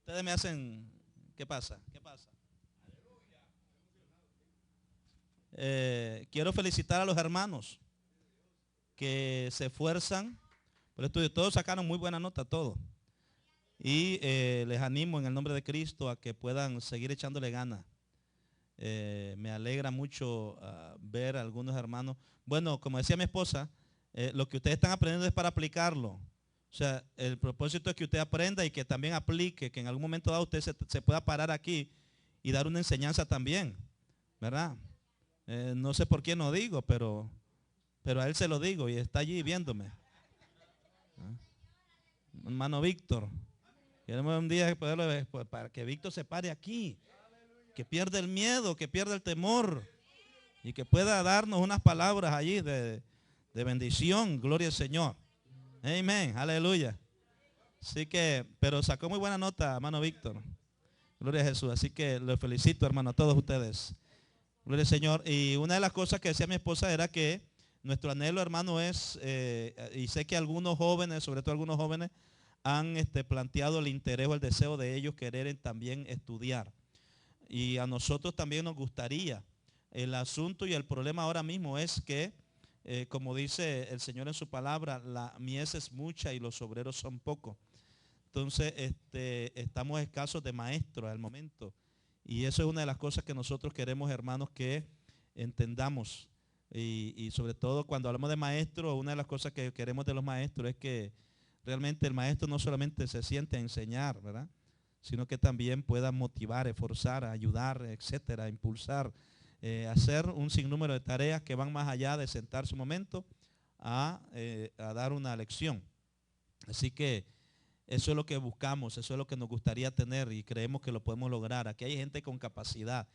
Ustedes me hacen, ¿qué pasa? ¿Qué pasa? Quiero felicitar a los hermanos que se esfuerzan por el estudio. Todos sacaron muy buena nota, todos. Y les animo en el nombre de Cristo a que puedan seguir echándole ganas. Me alegra mucho ver a algunos hermanos. Bueno, como decía mi esposa, lo que ustedes están aprendiendo es para aplicarlo. O sea, el propósito es que usted aprenda y que también aplique, que en algún momento dado usted se pueda parar aquí y dar una enseñanza también, ¿verdad? No sé por qué no digo, pero a él se lo digo y está allí viéndome. Hermano Víctor, queremos un día poderlo ver, pues, para que Víctor se pare aquí, que pierda el miedo, que pierda el temor y que pueda darnos unas palabras allí de bendición. Gloria al Señor. Amén, aleluya. Así que, pero sacó muy buena nota, hermano Víctor. Gloria a Jesús. Así que los felicito, hermano, a todos ustedes. Gloria al Señor. Y una de las cosas que decía mi esposa era que nuestro anhelo, hermano, es, y sé que algunos jóvenes, sobre todo algunos jóvenes, han planteado el interés o el deseo de ellos querer también estudiar. Y a nosotros también nos gustaría. El asunto y el problema ahora mismo es que, como dice el Señor en su palabra, la mies es mucha y los obreros son pocos. Entonces, estamos escasos de maestros al momento. Y eso es una de las cosas que nosotros queremos, hermanos, que entendamos. Y sobre todo cuando hablamos de maestros, una de las cosas que queremos de los maestros es que realmente el maestro no solamente se siente a enseñar, ¿verdad? Sino que también pueda motivar, esforzar, ayudar, etcétera, impulsar, hacer un sinnúmero de tareas que van más allá de sentarse un momento a dar una lección. Así que eso es lo que buscamos, eso es lo que nos gustaría tener y creemos que lo podemos lograr. Aquí hay gente con capacidad.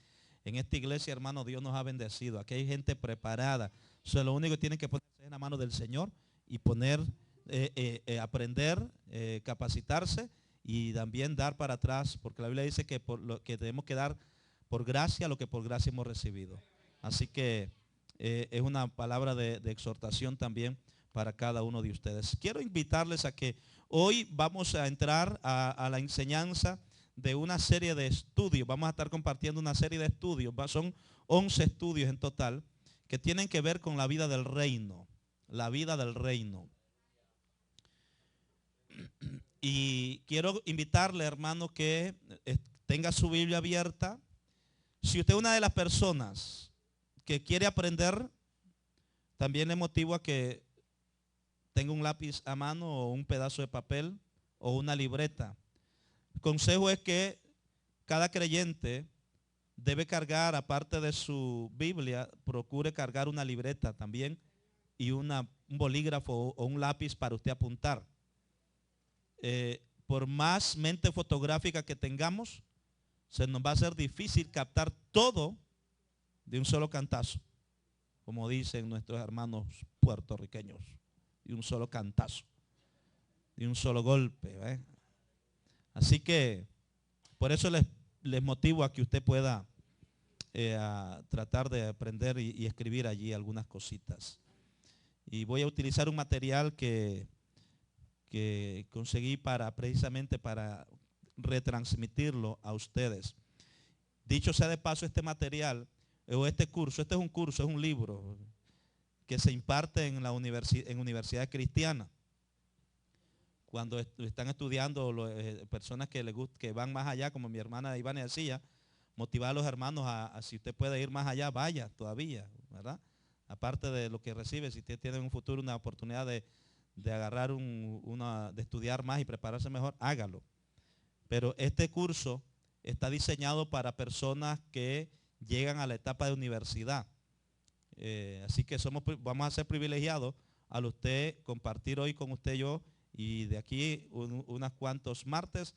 En esta iglesia, hermano, Dios nos ha bendecido. Aquí hay gente preparada. O sea, lo único que tienen que ponerse en la mano del Señor y aprender, capacitarse y también dar para atrás, porque la Biblia dice que, que tenemos que dar por gracia lo que por gracia hemos recibido. Así que es una palabra de exhortación también para cada uno de ustedes. Quiero invitarles a que hoy vamos a entrar a la enseñanza de una serie de estudios. Vamos a estar compartiendo una serie de estudios. Son 11 estudios en total que tienen que ver con la vida del reino. La vida del reino. Y quiero invitarle, hermano, que tenga su Biblia abierta. Si usted es una de las personas que quiere aprender, también le motivo a que tenga un lápiz a mano o un pedazo de papel o una libreta. El consejo es que cada creyente debe cargar, aparte de su Biblia, procure cargar una libreta también y un bolígrafo o un lápiz para usted apuntar. Por más mente fotográfica que tengamos, se nos va a hacer difícil captar todo de un solo cantazo, como dicen nuestros hermanos puertorriqueños, de un solo cantazo, de un solo golpe, ¿eh? Así que por eso les motivo a que usted pueda a tratar de aprender y escribir allí algunas cositas. Y voy a utilizar un material que conseguí precisamente para retransmitirlo a ustedes. Dicho sea de paso, este material o este curso, este es un curso, es un libro que se imparte en universidades cristianas. Cuando están estudiando personas que van más allá, como mi hermana Ivana decía, motivar a los hermanos a si usted puede ir más allá, vaya todavía, ¿verdad? Aparte de lo que recibe, si usted tiene en un futuro una oportunidad de agarrar de estudiar más y prepararse mejor, hágalo. Pero este curso está diseñado para personas que llegan a la etapa de universidad. Así que vamos a ser privilegiados al usted compartir hoy con usted y yo, y de aquí unos cuantos martes,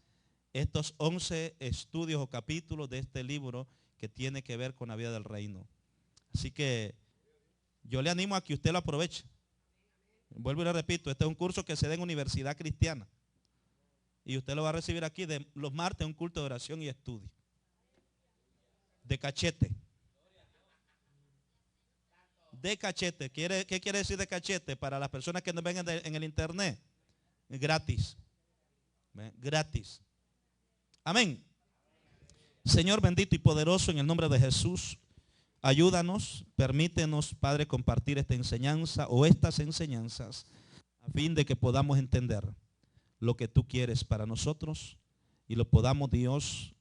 estos 11 estudios o capítulos de este libro que tiene que ver con la vida del reino. Así que yo le animo a que usted lo aproveche. Vuelvo y le repito, este es un curso que se da en Universidad Cristiana. Y usted lo va a recibir aquí de los martes, un culto de oración y estudio. De cachete. De cachete. ¿Qué quiere decir de cachete? Para las personas que nos ven en el internet. Gratis. ¿Ven? Gratis. Amén. Señor bendito y poderoso, en el nombre de Jesús, ayúdanos, permítenos, Padre, compartir esta enseñanza o estas enseñanzas a fin de que podamos entender lo que tú quieres para nosotros y lo podamos, Dios,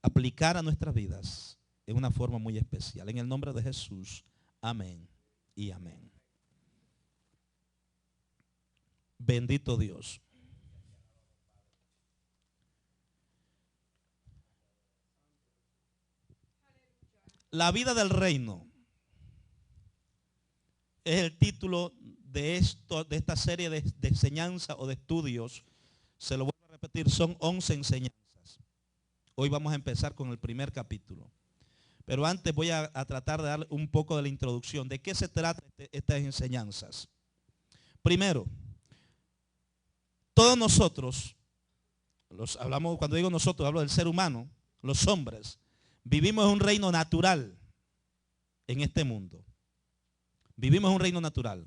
aplicar a nuestras vidas en una forma muy especial. En el nombre de Jesús, amén y amén. Bendito Dios. La vida del reino es el título de esta serie de enseñanza o de estudios. Se lo vuelvo a repetir, son 11 enseñanzas. Hoy vamos a empezar con el primer capítulo. Pero antes voy a tratar de dar un poco de la introducción. ¿De qué se tratan estas enseñanzas? Primero, todos nosotros, cuando digo nosotros, hablo del ser humano, los hombres, vivimos en un reino natural en este mundo. Vivimos en un reino natural.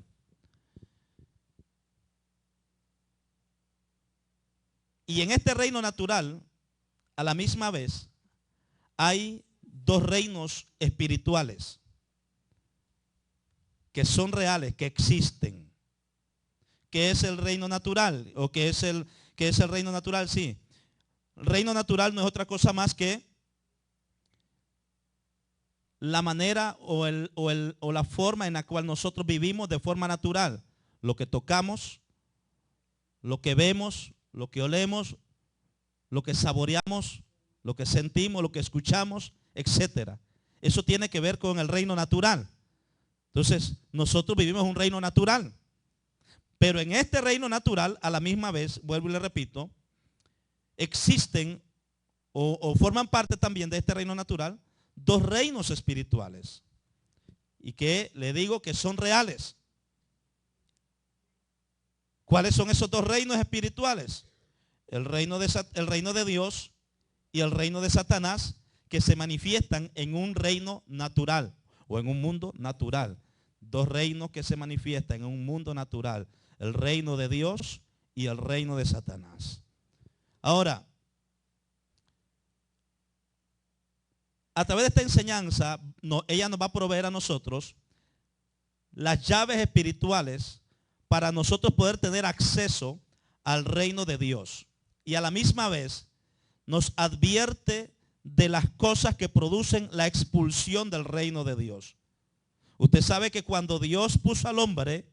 Y en este reino natural, a la misma vez, hay dos reinos espirituales que son reales, que existen. ¿Qué es el reino natural? ¿O qué es el reino natural? Sí. El reino natural no es otra cosa más que la manera o la forma en la cual nosotros vivimos de forma natural. Lo que tocamos, lo que vemos, lo que olemos, lo que saboreamos, lo que sentimos, lo que escuchamos, etcétera. Eso tiene que ver con el reino natural. Entonces, nosotros vivimos un reino natural. Pero en este reino natural, a la misma vez, vuelvo y le repito, existen o forman parte también de este reino natural dos reinos espirituales. Y que le digo que son reales. ¿Cuáles son esos dos reinos espirituales? El reino de Dios y el reino de Satanás, que se manifiestan en un reino natural o en un mundo natural. Dos reinos que se manifiestan en un mundo natural. El reino de Dios y el reino de Satanás. Ahora, a través de esta enseñanza, ella nos va a proveer a nosotros las llaves espirituales para nosotros poder tener acceso al reino de Dios. Y a la misma vez nos advierte de las cosas que producen la expulsión del reino de Dios. Usted sabe que cuando Dios puso al hombre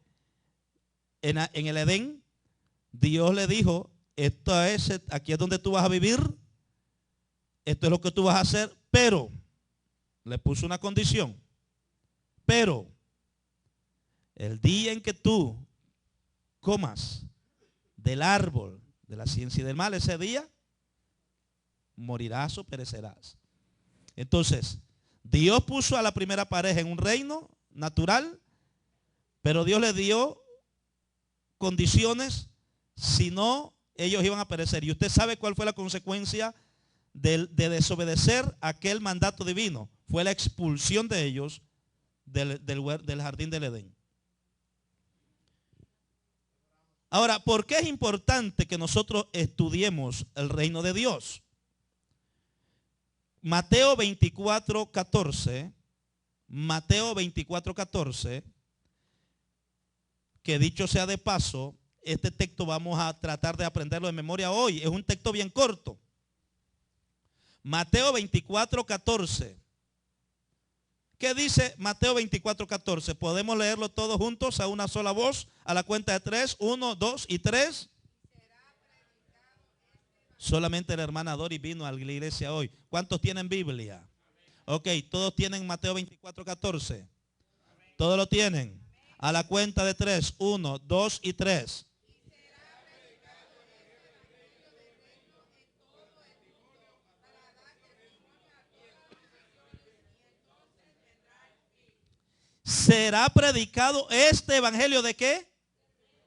en el Edén, Dios le dijo, aquí es donde tú vas a vivir, esto es lo que tú vas a hacer, pero le puso una condición. Pero el día en que tú comas del árbol de la ciencia y del mal, ese día morirás o perecerás. Entonces, Dios puso a la primera pareja en un reino natural, pero Dios le dio condiciones, si no, ellos iban a perecer. Y usted sabe cuál fue la consecuencia de desobedecer aquel mandato divino. Fue la expulsión de ellos del jardín del Edén. Ahora, ¿por qué es importante que nosotros estudiemos el reino de Dios? Mateo 24:14, Mateo 24:14, que dicho sea de paso, este texto vamos a tratar de aprenderlo de memoria hoy. Es un texto bien corto. Mateo 24:14. ¿Qué dice Mateo 24:14? Podemos leerlo todos juntos a una sola voz, a la cuenta de 3, 1, 2 y 3. Solamente la hermana Dori vino a la iglesia hoy. ¿Cuántos tienen Biblia? Ok, todos tienen Mateo 24:14. Todos lo tienen. A la cuenta de 3, 1, 2 y 3. Será predicado este evangelio ¿de qué?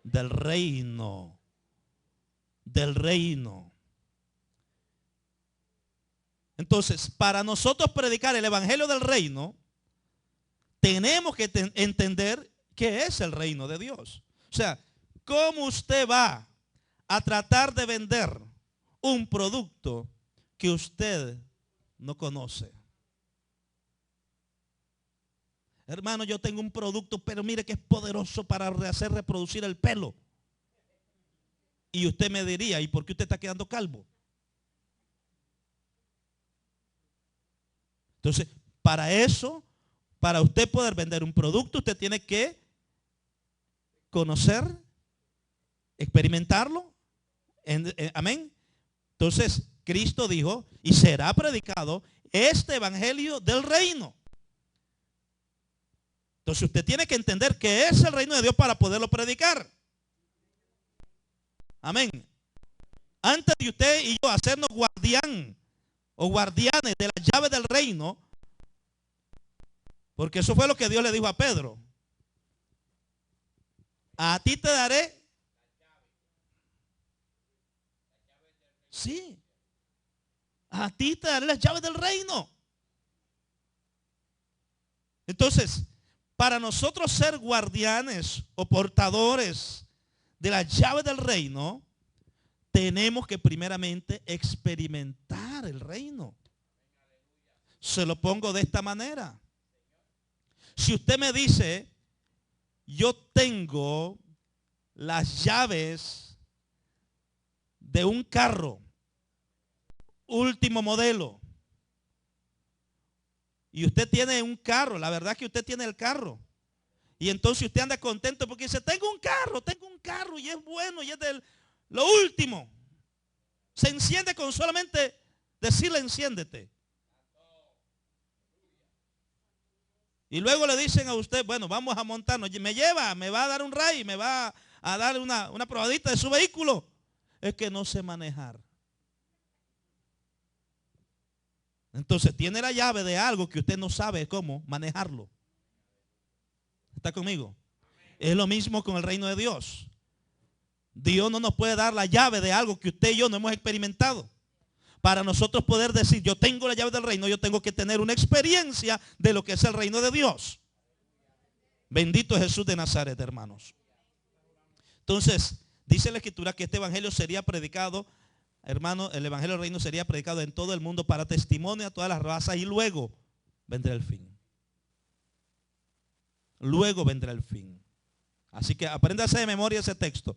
Del reino. Del reino. Entonces, para nosotros predicar el evangelio del reino, tenemos que entender qué es el reino de Dios. O sea, ¿cómo usted va a tratar de vender un producto que usted no conoce. Hermano, yo tengo un producto, pero mire que es poderoso para hacer reproducir el pelo. Y usted me diría, ¿y por qué usted está quedando calvo? Entonces, para eso, para usted poder vender un producto, usted tiene que conocer, experimentarlo. Amén. Entonces, Cristo dijo, y será predicado este evangelio del reino. Entonces, usted tiene que entender que es el reino de Dios para poderlo predicar. Amén. Antes de usted y yo hacernos guardián o guardianes de las llaves del reino, porque eso fue lo que Dios le dijo a Pedro. A ti te daré. Sí. A ti te daré las llaves del reino. Entonces, para nosotros ser guardianes o portadores de las llaves del reino, tenemos que primeramente experimentar el reino. Se lo pongo de esta manera. Si usted me dice, yo tengo las llaves de un carro, último modelo, y usted tiene un carro, la verdad es que usted tiene el carro, y entonces usted anda contento porque dice, tengo un carro, y es bueno, y es de lo último. Se enciende con solamente decirle, enciéndete. Y luego le dicen a usted, bueno, vamos a montarnos. Me lleva, me va a dar un ride, me va a dar una probadita de su vehículo. Es que no sé manejar. Entonces tiene la llave de algo que usted no sabe cómo manejarlo. ¿Está conmigo? Es lo mismo con el reino de Dios. Dios no nos puede dar la llave de algo que usted y yo no hemos experimentado. Para nosotros poder decir, yo tengo la llave del reino, yo tengo que tener una experiencia de lo que es el reino de Dios. Bendito es Jesús de Nazaret, hermanos. Entonces, dice la Escritura que este evangelio sería predicado, hermano, el evangelio del reino sería predicado en todo el mundo para testimonio a todas las razas y luego vendrá el fin. Luego vendrá el fin. Así que apréndase de memoria ese texto.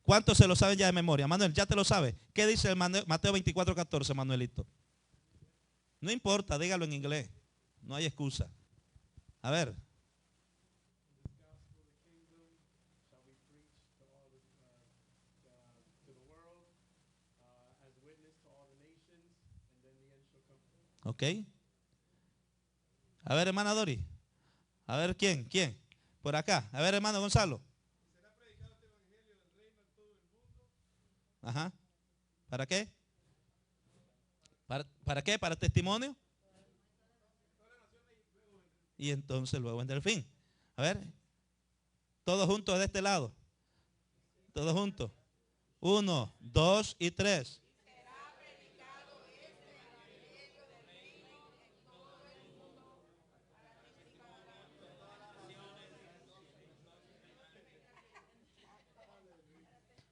¿Cuántos se lo saben ya de memoria? Manuel, ¿ya te lo sabes? ¿Qué dice el Mateo 24:14, Manuelito? No importa, dígalo en inglés. No hay excusa. A ver. Ok. A ver, hermana Dori. A ver, ¿quién? Por acá. A ver, hermano Gonzalo. Ajá. ¿Para qué? ¿Para qué? ¿Para testimonio? Y entonces luego vendrá el fin. A ver. Todos juntos de este lado. Todos juntos. 1, 2 y 3.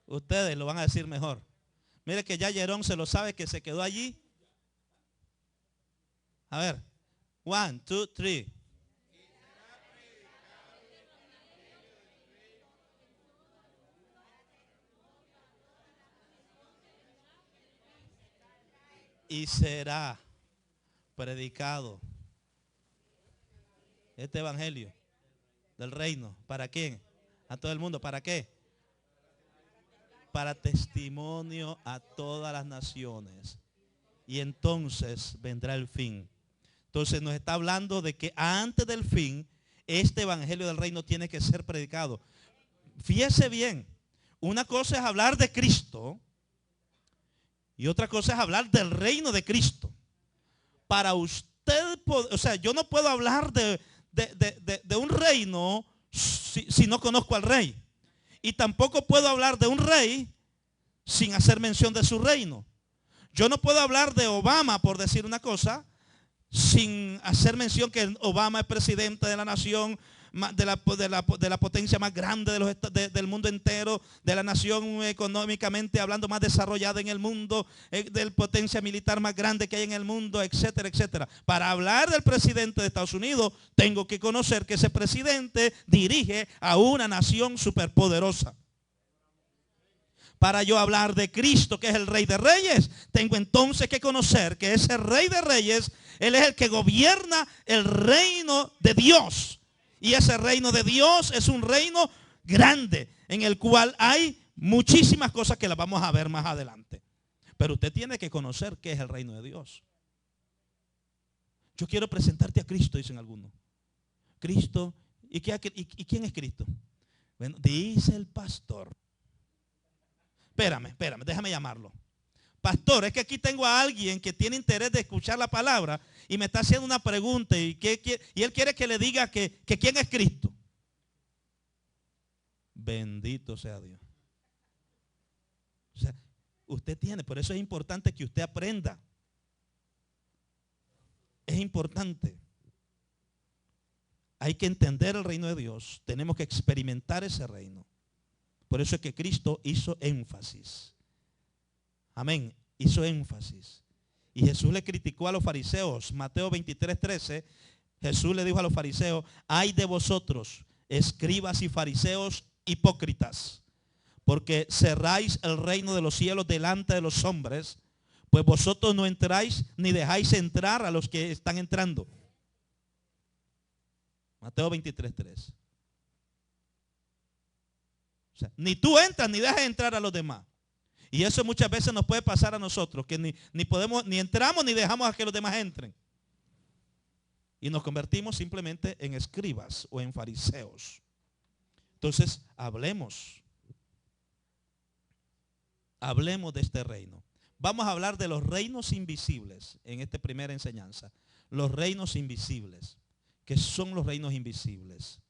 Ustedes lo van a decir mejor. Mire que ya Jerón se lo sabe, que se quedó allí. A ver. 1, 2, 3. Y será predicado este evangelio del reino. ¿Para quién? A todo el mundo. ¿Para qué? Para testimonio a todas las naciones. Y entonces vendrá el fin. Entonces nos está hablando de que antes del fin, este evangelio del reino tiene que ser predicado. Fíjese bien, una cosa es hablar de Cristo y otra cosa es hablar del reino de Cristo. Para usted, o sea, yo no puedo hablar de un reino si no conozco al rey. Y tampoco puedo hablar de un rey sin hacer mención de su reino. Yo no puedo hablar de Obama, por decir una cosa, sin hacer mención que Obama es presidente de la nación, de la potencia más grande del mundo entero, de la nación económicamente hablando más desarrollada en el mundo, de la potencia militar más grande que hay en el mundo, etcétera, etcétera. Para hablar del presidente de Estados Unidos, tengo que conocer que ese presidente dirige a una nación superpoderosa. Para yo hablar de Cristo, que es el Rey de Reyes, tengo entonces que conocer que ese Rey de Reyes, Él es el que gobierna el reino de Dios. Y ese reino de Dios es un reino grande, en el cual hay muchísimas cosas que las vamos a ver más adelante. Pero usted tiene que conocer qué es el reino de Dios. Yo quiero presentarte a Cristo, dicen algunos. Cristo, ¿y quién es Cristo? Bueno, dice el pastor. Espérame, déjame llamarlo. Pastor, es que aquí tengo a alguien que tiene interés de escuchar la palabra y me está haciendo una pregunta y él quiere que le diga que quién es Cristo. Bendito sea Dios. O sea, usted tiene, por eso es importante que usted aprenda. Es importante. Hay que entender el reino de Dios. Tenemos que experimentar ese reino. Por eso es que Cristo hizo énfasis. Amén. Hizo énfasis. Y Jesús le criticó a los fariseos. Mateo 23:13. Jesús le dijo a los fariseos: ay de vosotros, escribas y fariseos hipócritas, porque cerráis el reino de los cielos delante de los hombres, pues vosotros no entráis ni dejáis entrar a los que están entrando. Mateo 23:3. O sea, ni tú entras ni dejas entrar a los demás. Y eso muchas veces nos puede pasar a nosotros, que ni entramos ni dejamos a que los demás entren. Y nos convertimos simplemente en escribas o en fariseos. Entonces, hablemos de este reino. Vamos a hablar de los reinos invisibles en esta primera enseñanza. Los reinos invisibles. ¿Qué son los reinos invisibles?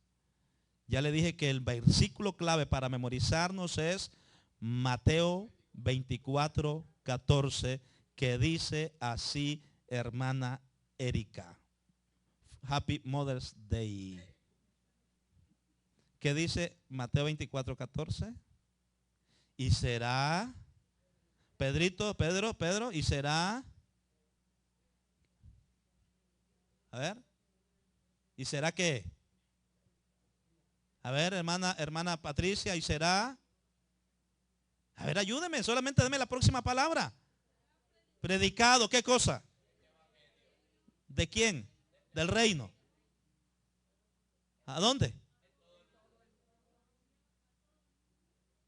Ya le dije que el versículo clave para memorizarnos es Mateo 24:14, que dice así, hermana Erika. Happy Mother's Day. ¿Qué dice Mateo 24:14? Y será, Pedro, y será, a ver, ¿y será qué? A ver, hermana Patricia, ¿y será? A ver, ayúdeme, solamente deme la próxima palabra. Predicado, ¿qué cosa? ¿De quién? Del reino. ¿A dónde?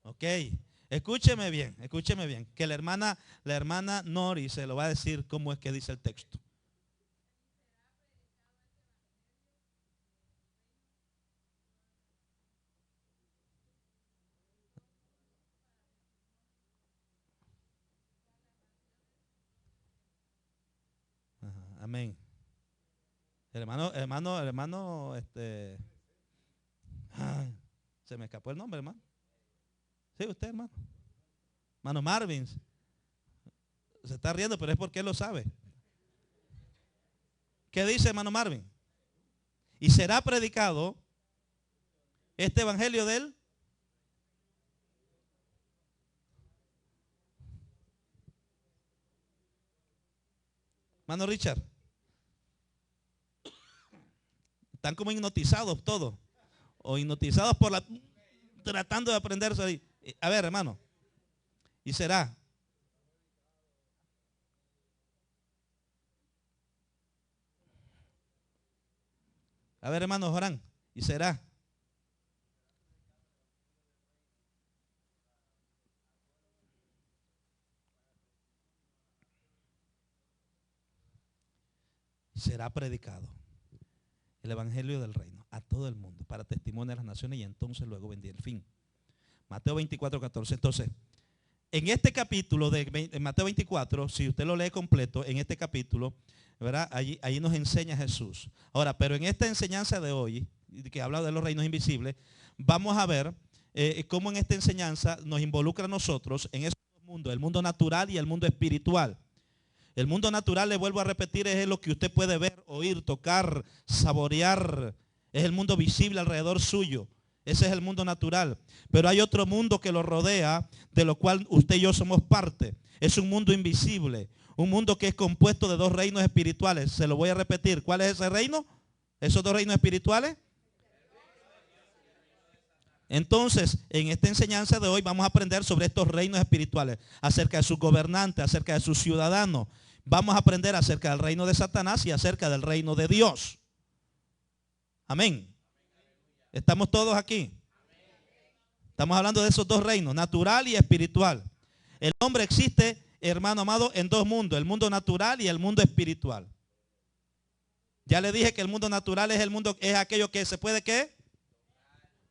Ok, escúcheme bien, que la hermana Nori se lo va a decir cómo es que dice el texto. Amén. Hermano, se me escapó el nombre, hermano. Sí, usted, hermano. Hermano Marvin. Se está riendo, pero es porque él lo sabe. ¿Qué dice, hermano Marvin? Y será predicado este evangelio de él. Hermano Richard. Están como hipnotizados todos. O hipnotizados tratando de aprenderse ahí. A ver, hermano. Y será. A ver, hermano Jorán. Y será. Será predicado el evangelio del reino a todo el mundo para testimonio de las naciones, y entonces luego vendría el fin. Mateo 24:14. Entonces, en este capítulo de Mateo 24, si usted lo lee completo, en este capítulo, ¿verdad? Allí nos enseña Jesús. Ahora, pero en esta enseñanza de hoy, que habla de los reinos invisibles, vamos a ver cómo en esta enseñanza nos involucra a nosotros en esos dos mundos, el mundo natural y el mundo espiritual. El mundo natural, le vuelvo a repetir, es lo que usted puede ver, oír, tocar, saborear, Es el mundo visible alrededor suyo. Ese es el mundo natural. Pero hay otro mundo que lo rodea, de lo cual usted y yo somos parte. Es un mundo invisible. Un mundo que es compuesto de dos reinos espirituales. Se lo voy a repetir. ¿Cuál es ese reino? ¿Esos dos reinos espirituales? Entonces, en esta enseñanza de hoy vamos a aprender sobre estos reinos espirituales, acerca de sus gobernantes, acerca de sus ciudadanos. Vamos a aprender acerca del reino de Satanás y acerca del reino de Dios. Amén. ¿Estamos todos aquí? Estamos hablando de esos dos reinos, natural y espiritual. El hombre existe, hermano amado, en dos mundos, el mundo natural y el mundo espiritual. Ya le dije que el mundo natural es el mundo, es aquello que se puede ¿qué?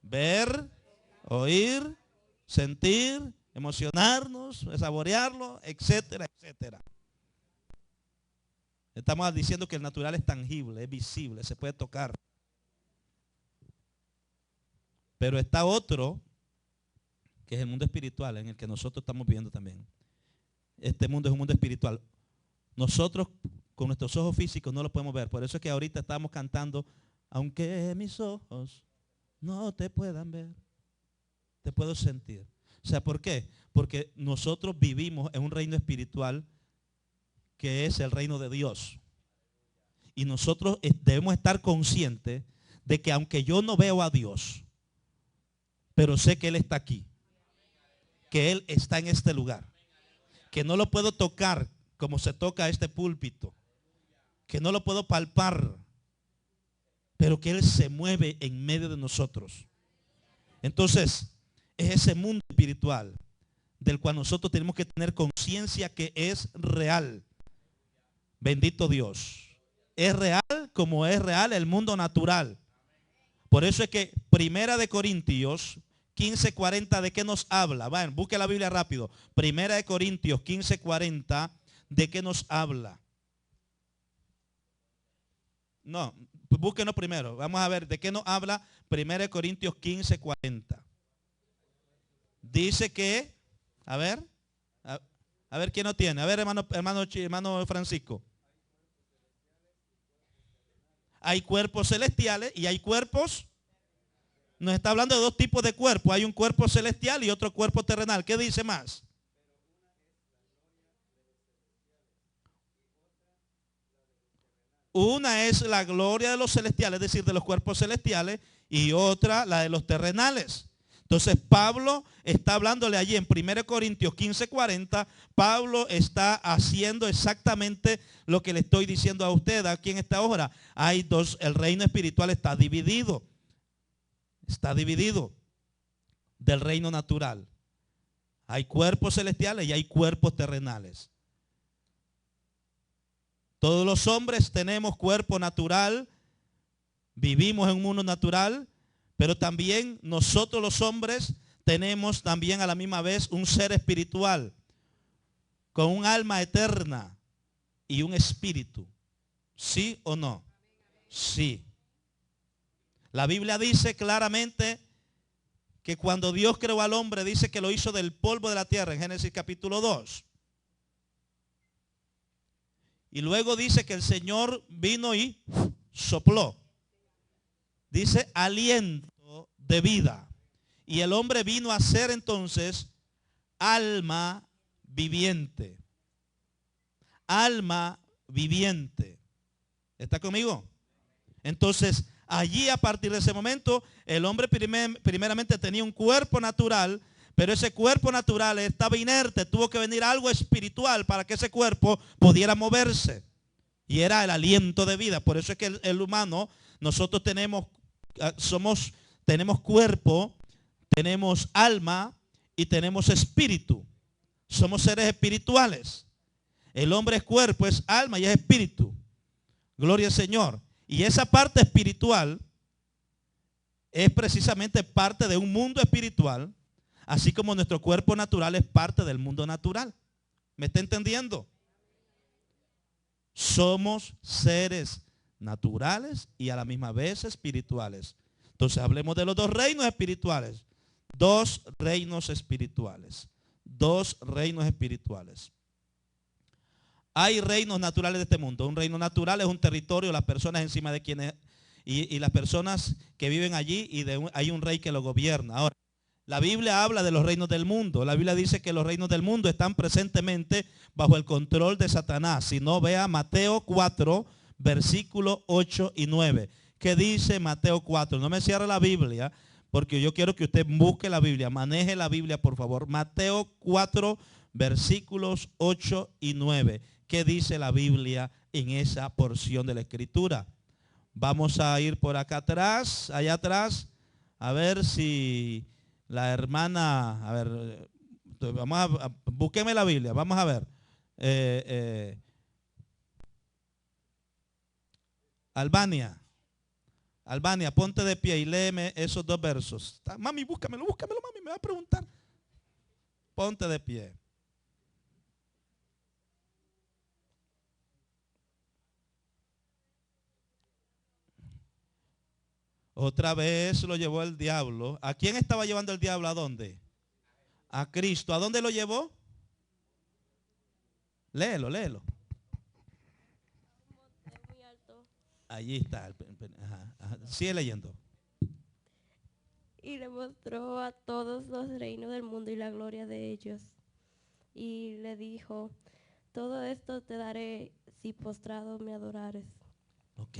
Ver, oír, sentir, emocionarnos, saborearlo, etcétera, etcétera. Estamos diciendo que el natural es tangible, es visible, se puede tocar. Pero está otro, que es el mundo espiritual, en el que nosotros estamos viviendo también. Este mundo es un mundo espiritual. Nosotros con nuestros ojos físicos no lo podemos ver. Por eso es que ahorita estamos cantando, aunque mis ojos no te puedan ver, te puedo sentir. O sea, ¿por qué? Porque nosotros vivimos en un reino espiritual que es el reino de Dios. Y nosotros debemos estar conscientes de que aunque yo no veo a Dios, pero sé que Él está aquí, que Él está en este lugar, que no lo puedo tocar como se toca este púlpito, que no lo puedo palpar, pero que Él se mueve en medio de nosotros. Entonces, es ese mundo espiritual del cual nosotros tenemos que tener conciencia que es real. Bendito Dios. Es real como es real el mundo natural. Por eso es que Primera de Corintios 15:40, ¿de qué nos habla? Vayan, busque la Biblia rápido. Primera de Corintios 15:40, ¿de qué nos habla? No, búsquenos primero. Vamos a ver de qué nos habla Primera de Corintios 15:40. Dice que, a ver quién no tiene. A ver, hermano Francisco. Hay cuerpos celestiales y hay cuerpos. Nos está hablando de dos tipos de cuerpos. Hay un cuerpo celestial y otro cuerpo terrenal. ¿Qué dice más? Una es la gloria de los celestiales, es decir, de los cuerpos celestiales, y otra la de los terrenales. Entonces Pablo está hablándole allí en 1 Corintios 15:40. Pablo está haciendo exactamente lo que le estoy diciendo a usted aquí en esta hora. Hay dos, el reino espiritual está dividido. Está dividido del reino natural. Hay cuerpos celestiales y hay cuerpos terrenales. Todos los hombres tenemos cuerpo natural, vivimos en un mundo natural, pero también nosotros los hombres tenemos también a la misma vez un ser espiritual, con un alma eterna y un espíritu. ¿Sí o no? Sí. La Biblia dice claramente que cuando Dios creó al hombre, dice que lo hizo del polvo de la tierra, en Génesis capítulo 2. Y luego dice que el Señor vino y sopló. Dice aliento de vida. Y el hombre vino a ser entonces alma viviente. Alma viviente. ¿Está conmigo? Entonces, allí a partir de ese momento, el hombre primeramente tenía un cuerpo natural, pero ese cuerpo natural estaba inerte, tuvo que venir algo espiritual para que ese cuerpo pudiera moverse. Y era el aliento de vida. Por eso es que el humano, nosotros tenemos cuerpo, tenemos alma y tenemos espíritu. Somos seres espirituales. El hombre es cuerpo, es alma y es espíritu. Gloria al Señor. Y esa parte espiritual es precisamente parte de un mundo espiritual, así como nuestro cuerpo natural es parte del mundo natural. ¿Me está entendiendo? Somos seres naturales y a la misma vez espirituales. Entonces hablemos de los dos reinos espirituales. Dos reinos espirituales. Dos reinos espirituales. Hay reinos naturales de este mundo. Un reino natural es un territorio, las personas encima de quienes y las personas que viven allí y hay un rey que lo gobierna. Ahora, la Biblia habla de los reinos del mundo. La Biblia dice que los reinos del mundo están presentemente bajo el control de Satanás. Si no, vea Mateo 4, versículos 8 y 9. ¿Qué dice Mateo 4? No me cierre la Biblia, porque yo quiero que usted busque la Biblia. Maneje la Biblia, por favor. Mateo 4, versículos 8 y 9. ¿Qué dice la Biblia en esa porción de la Escritura? Vamos a ir por acá atrás, allá atrás, a ver si la hermana, a ver, búsqueme la Biblia, vamos a ver. Albania, ponte de pie y léeme esos dos versos. Mami, búscamelo, mami, me va a preguntar. Ponte de pie. Otra vez lo llevó el diablo. ¿A quién estaba llevando el diablo? ¿A dónde? A Cristo. ¿A dónde lo llevó? Léelo. Allí está. Ajá. Sigue leyendo. Y le mostró a todos los reinos del mundo y la gloria de ellos. Y le dijo, todo esto te daré si postrado me adorares. Ok.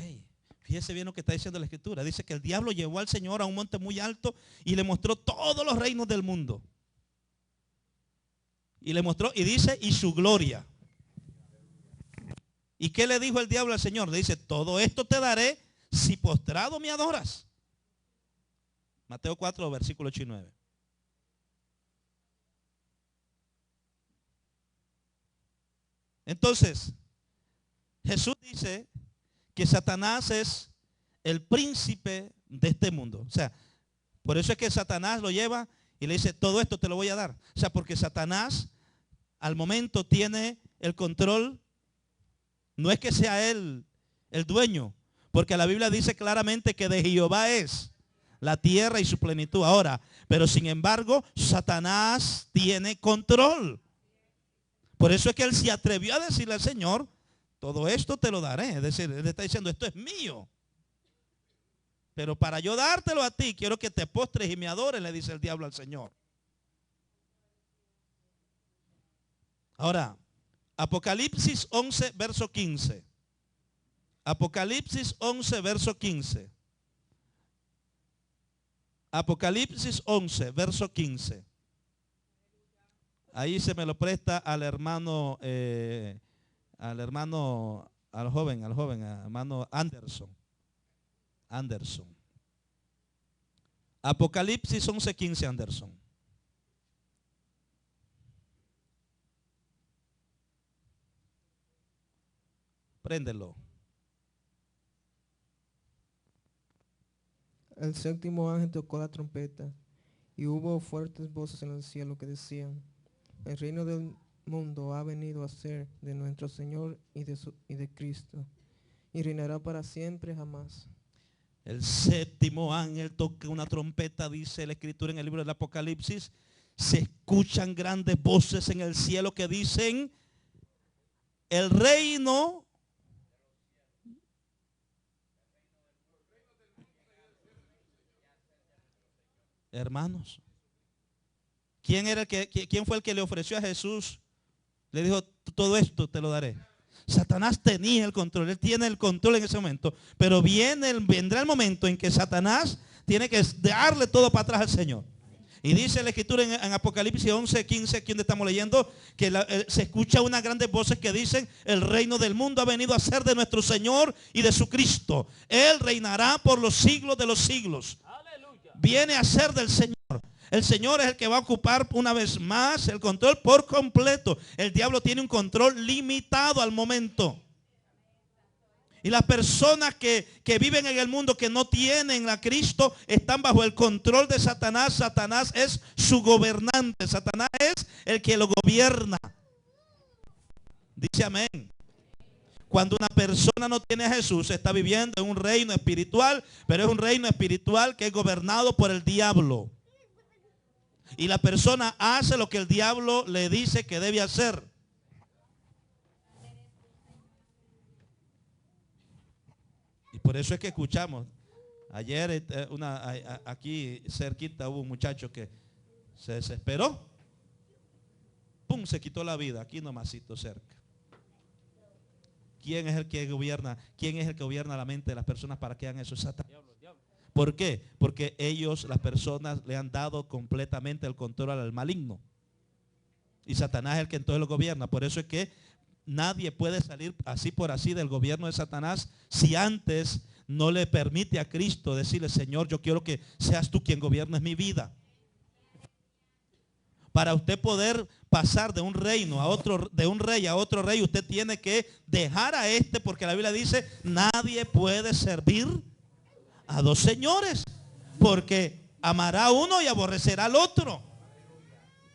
Fíjese bien lo que está diciendo la Escritura. Dice que el diablo llevó al Señor a un monte muy alto y le mostró todos los reinos del mundo. Y le mostró, y dice, y su gloria. ¿Y qué le dijo el diablo al Señor? Le dice, todo esto te daré si postrado me adoras. Mateo 4, versículo 8 y 9. Entonces, Jesús dice que Satanás es el príncipe de este mundo. O sea, por eso es que Satanás lo lleva y le dice, todo esto te lo voy a dar. O sea, porque Satanás al momento tiene el control. No es que sea él el dueño, porque la Biblia dice claramente que de Jehová es la tierra y su plenitud. Ahora, pero sin embargo, Satanás tiene control. Por eso es que él se atrevió a decirle al Señor, todo esto te lo daré. Es decir, él está diciendo, esto es mío. Pero para yo dártelo a ti, quiero que te postres y me adores, le dice el diablo al Señor. Ahora, Apocalipsis 11, verso 15. Apocalipsis 11, verso 15. Apocalipsis 11, verso 15. Ahí se me lo presta al hermano, al joven, hermano Anderson. Apocalipsis 11, 15, Anderson. Préndelo. El séptimo ángel tocó la trompeta y hubo fuertes voces en el cielo que decían, el reino del mundo ha venido a ser de nuestro Señor y de Cristo, y reinará para siempre jamás. El séptimo ángel toca una trompeta, dice la Escritura en el libro del Apocalipsis. Se escuchan grandes voces en el cielo que dicen, el reino hermanos. ¿Quién fue el que le ofreció a Jesús? Le dijo, todo esto te lo daré. Satanás tenía el control, él tiene el control en ese momento, pero vendrá el momento en que Satanás tiene que darle todo para atrás al Señor. Y dice la Escritura en Apocalipsis 11, 15, aquí donde estamos leyendo, que se escucha unas grandes voces que dicen, el reino del mundo ha venido a ser de nuestro Señor y de su Cristo. Él reinará por los siglos de los siglos. Aleluya. Viene a ser del Señor. El Señor es el que va a ocupar una vez más el control por completo. El diablo tiene un control limitado al momento. Y las personas que viven en el mundo que no tienen a Cristo están bajo el control de Satanás. Satanás es su gobernante. Satanás es el que lo gobierna. Dice amén. Cuando una persona no tiene a Jesús, está viviendo en un reino espiritual, pero es un reino espiritual que es gobernado por el diablo. Y la persona hace lo que el diablo le dice que debe hacer. Y por eso es que escuchamos, Ayer aquí cerquita hubo un muchacho que se desesperó. ¡Pum! Se quitó la vida, aquí nomasito cerca. ¿Quién es el que gobierna? ¿Quién es el que gobierna la mente de las personas para que hagan eso? Satanás. ¿Por qué? Porque ellos, las personas, le han dado completamente el control al maligno. Y Satanás es el que entonces lo gobierna. Por eso es que nadie puede salir así por así del gobierno de Satanás si antes no le permite a Cristo decirle: Señor, yo quiero que seas tú quien gobiernes mi vida. Para usted poder pasar de un reino a otro, de un rey a otro rey, usted tiene que dejar a este, porque la Biblia dice: nadie puede servir a dos señores, porque amará a uno y aborrecerá al otro.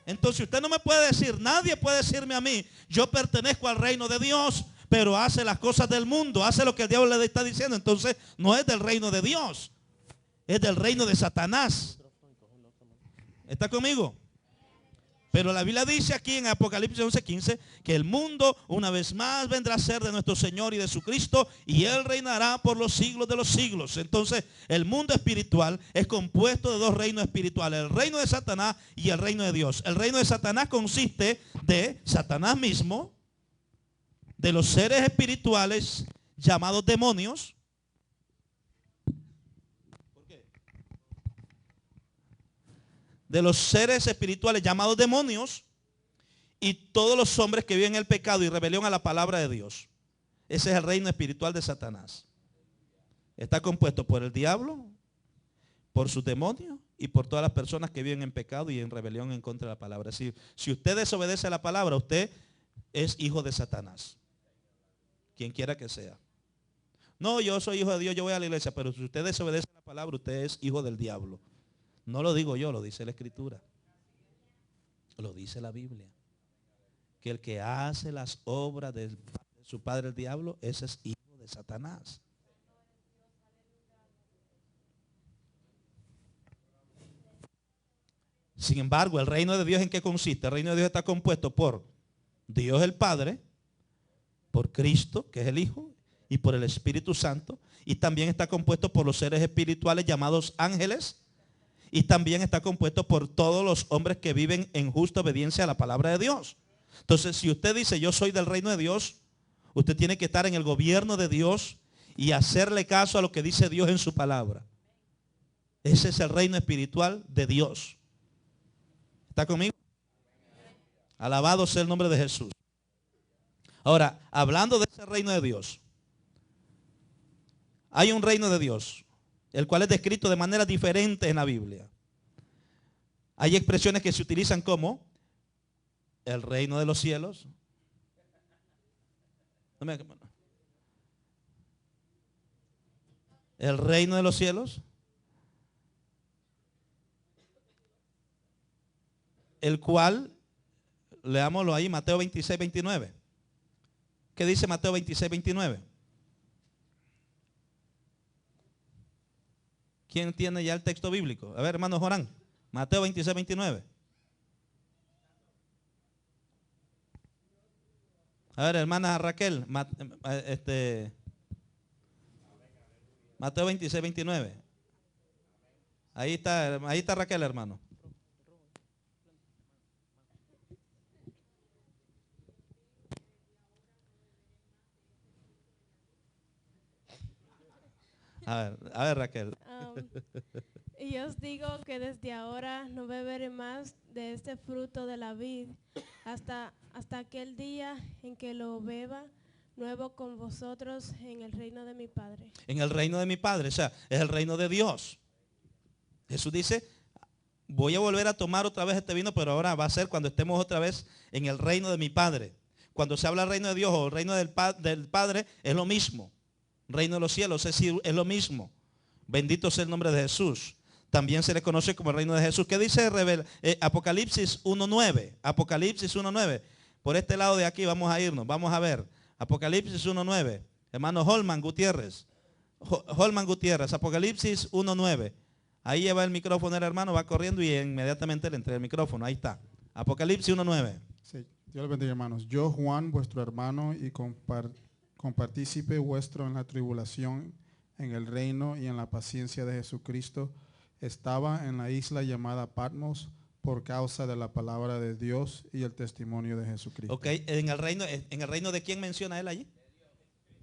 Entonces usted no me puede decir, nadie puede decirme a mí: yo pertenezco al reino de Dios, pero hace las cosas del mundo, hace lo que el diablo le está diciendo. Entonces no es del reino de Dios, es del reino de Satanás. ¿Está conmigo? Pero la Biblia dice aquí en Apocalipsis 11:15 que el mundo una vez más vendrá a ser de nuestro Señor y de su Cristo, y Él reinará por los siglos de los siglos. Entonces el mundo espiritual es compuesto de dos reinos espirituales: el reino de Satanás y el reino de Dios. El reino de Satanás consiste de Satanás mismo, de los seres espirituales llamados demonios. De los seres espirituales llamados demonios, y todos los hombres que viven en el pecado y rebelión a la palabra de Dios. Ese es el reino espiritual de Satanás. Está compuesto por el diablo, por sus demonios y por todas las personas que viven en pecado y en rebelión en contra de la palabra. Si usted desobedece a la palabra, usted es hijo de Satanás, quien quiera que sea. No, yo soy hijo de Dios, yo voy a la iglesia, pero si usted desobedece a la palabra, usted es hijo del diablo. No lo digo yo, lo dice la Escritura. Lo dice la Biblia. Que el que hace las obras de su padre el diablo, ese es hijo de Satanás. Sin embargo, el reino de Dios, ¿en qué consiste? El reino de Dios está compuesto por Dios el Padre, por Cristo, que es el Hijo, y por el Espíritu Santo. Y también está compuesto por los seres espirituales llamados ángeles. Y también está compuesto por todos los hombres que viven en justa obediencia a la palabra de Dios. Entonces, si usted dice: yo soy del reino de Dios, usted tiene que estar en el gobierno de Dios y hacerle caso a lo que dice Dios en su palabra. Ese es el reino espiritual de Dios. ¿Está conmigo? Alabado sea el nombre de Jesús. Ahora, hablando de ese reino de Dios, hay un reino de Dios, el cual es descrito de manera diferente en la Biblia. Hay expresiones que se utilizan como el reino de los cielos. El reino de los cielos. El cual, leámoslo ahí, Mateo 26:29. ¿Qué dice Mateo 26:29? ¿Quién tiene ya el texto bíblico? A ver, hermano Jorán, Mateo 26:29. A ver, hermana Raquel, Mateo 26:29. Ahí está Raquel, hermano. A ver Raquel. Y os digo que desde ahora no beberé más de este fruto de la vid hasta aquel día en que lo beba nuevo con vosotros en el reino de mi Padre. En el reino de mi Padre, o sea, es el reino de Dios. Jesús dice: voy a volver a tomar otra vez este vino, pero ahora va a ser cuando estemos otra vez en el reino de mi Padre. Cuando se habla del reino de Dios o el reino del Padre, es lo mismo. Reino de los cielos es lo mismo. Bendito sea el nombre de Jesús. También se le conoce como el reino de Jesús. ¿Qué dice Apocalipsis 1:9? Apocalipsis 1:9. Por este lado de aquí vamos a irnos. Vamos a ver. Apocalipsis 1:9. Hermano Holman Gutiérrez. Apocalipsis 1:9. Ahí lleva el micrófono el hermano, va corriendo y inmediatamente le entrega el micrófono. Ahí está. Apocalipsis 1:9. Sí, Dios les bendiga, hermanos. Yo, Juan, vuestro hermano y compartícipe vuestro en la tribulación, en el reino y en la paciencia de Jesucristo, estaba en la isla llamada Patmos por causa de la palabra de Dios y el testimonio de Jesucristo. Ok, ¿en el reino de quién menciona él allí?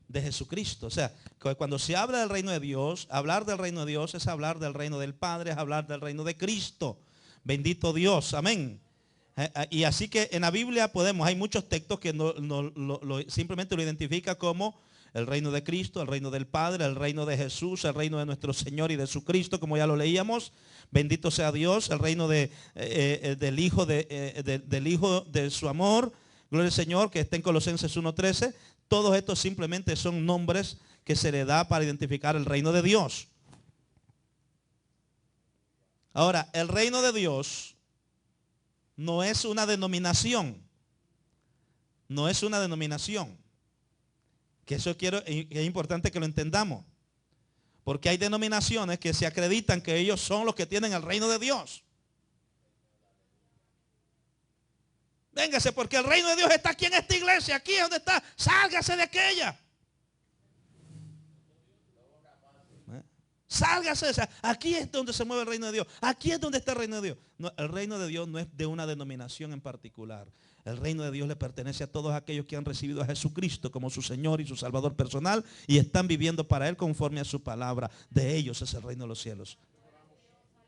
De Jesucristo. O sea, cuando se habla del reino de Dios, hablar del reino de Dios es hablar del reino del Padre, es hablar del reino de Cristo. Bendito Dios, amén. Y así que en la Biblia hay muchos textos que simplemente lo identifica como el reino de Cristo, el reino del Padre, el reino de Jesús, el reino de nuestro Señor y de su Cristo, como ya lo leíamos. Bendito sea Dios, el reino del Hijo de su amor. Gloria al Señor, que está en Colosenses 1:13. Todos estos simplemente son nombres que se le da para identificar el reino de Dios. Ahora, el reino de Dios no es una denominación. No es una denominación. Que eso es importante que lo entendamos. Porque hay denominaciones que se acreditan que ellos son los que tienen el reino de Dios. Véngase, porque el reino de Dios está aquí en esta iglesia. Aquí es donde está. Sálgase de aquella. Sálgase. Aquí es donde se mueve el reino de Dios. Aquí es donde está el reino de Dios. No, el reino de Dios no es de una denominación en particular. El reino de Dios le pertenece a todos aquellos que han recibido a Jesucristo como su Señor y su Salvador personal y están viviendo para Él conforme a su palabra. De ellos es el reino de los cielos.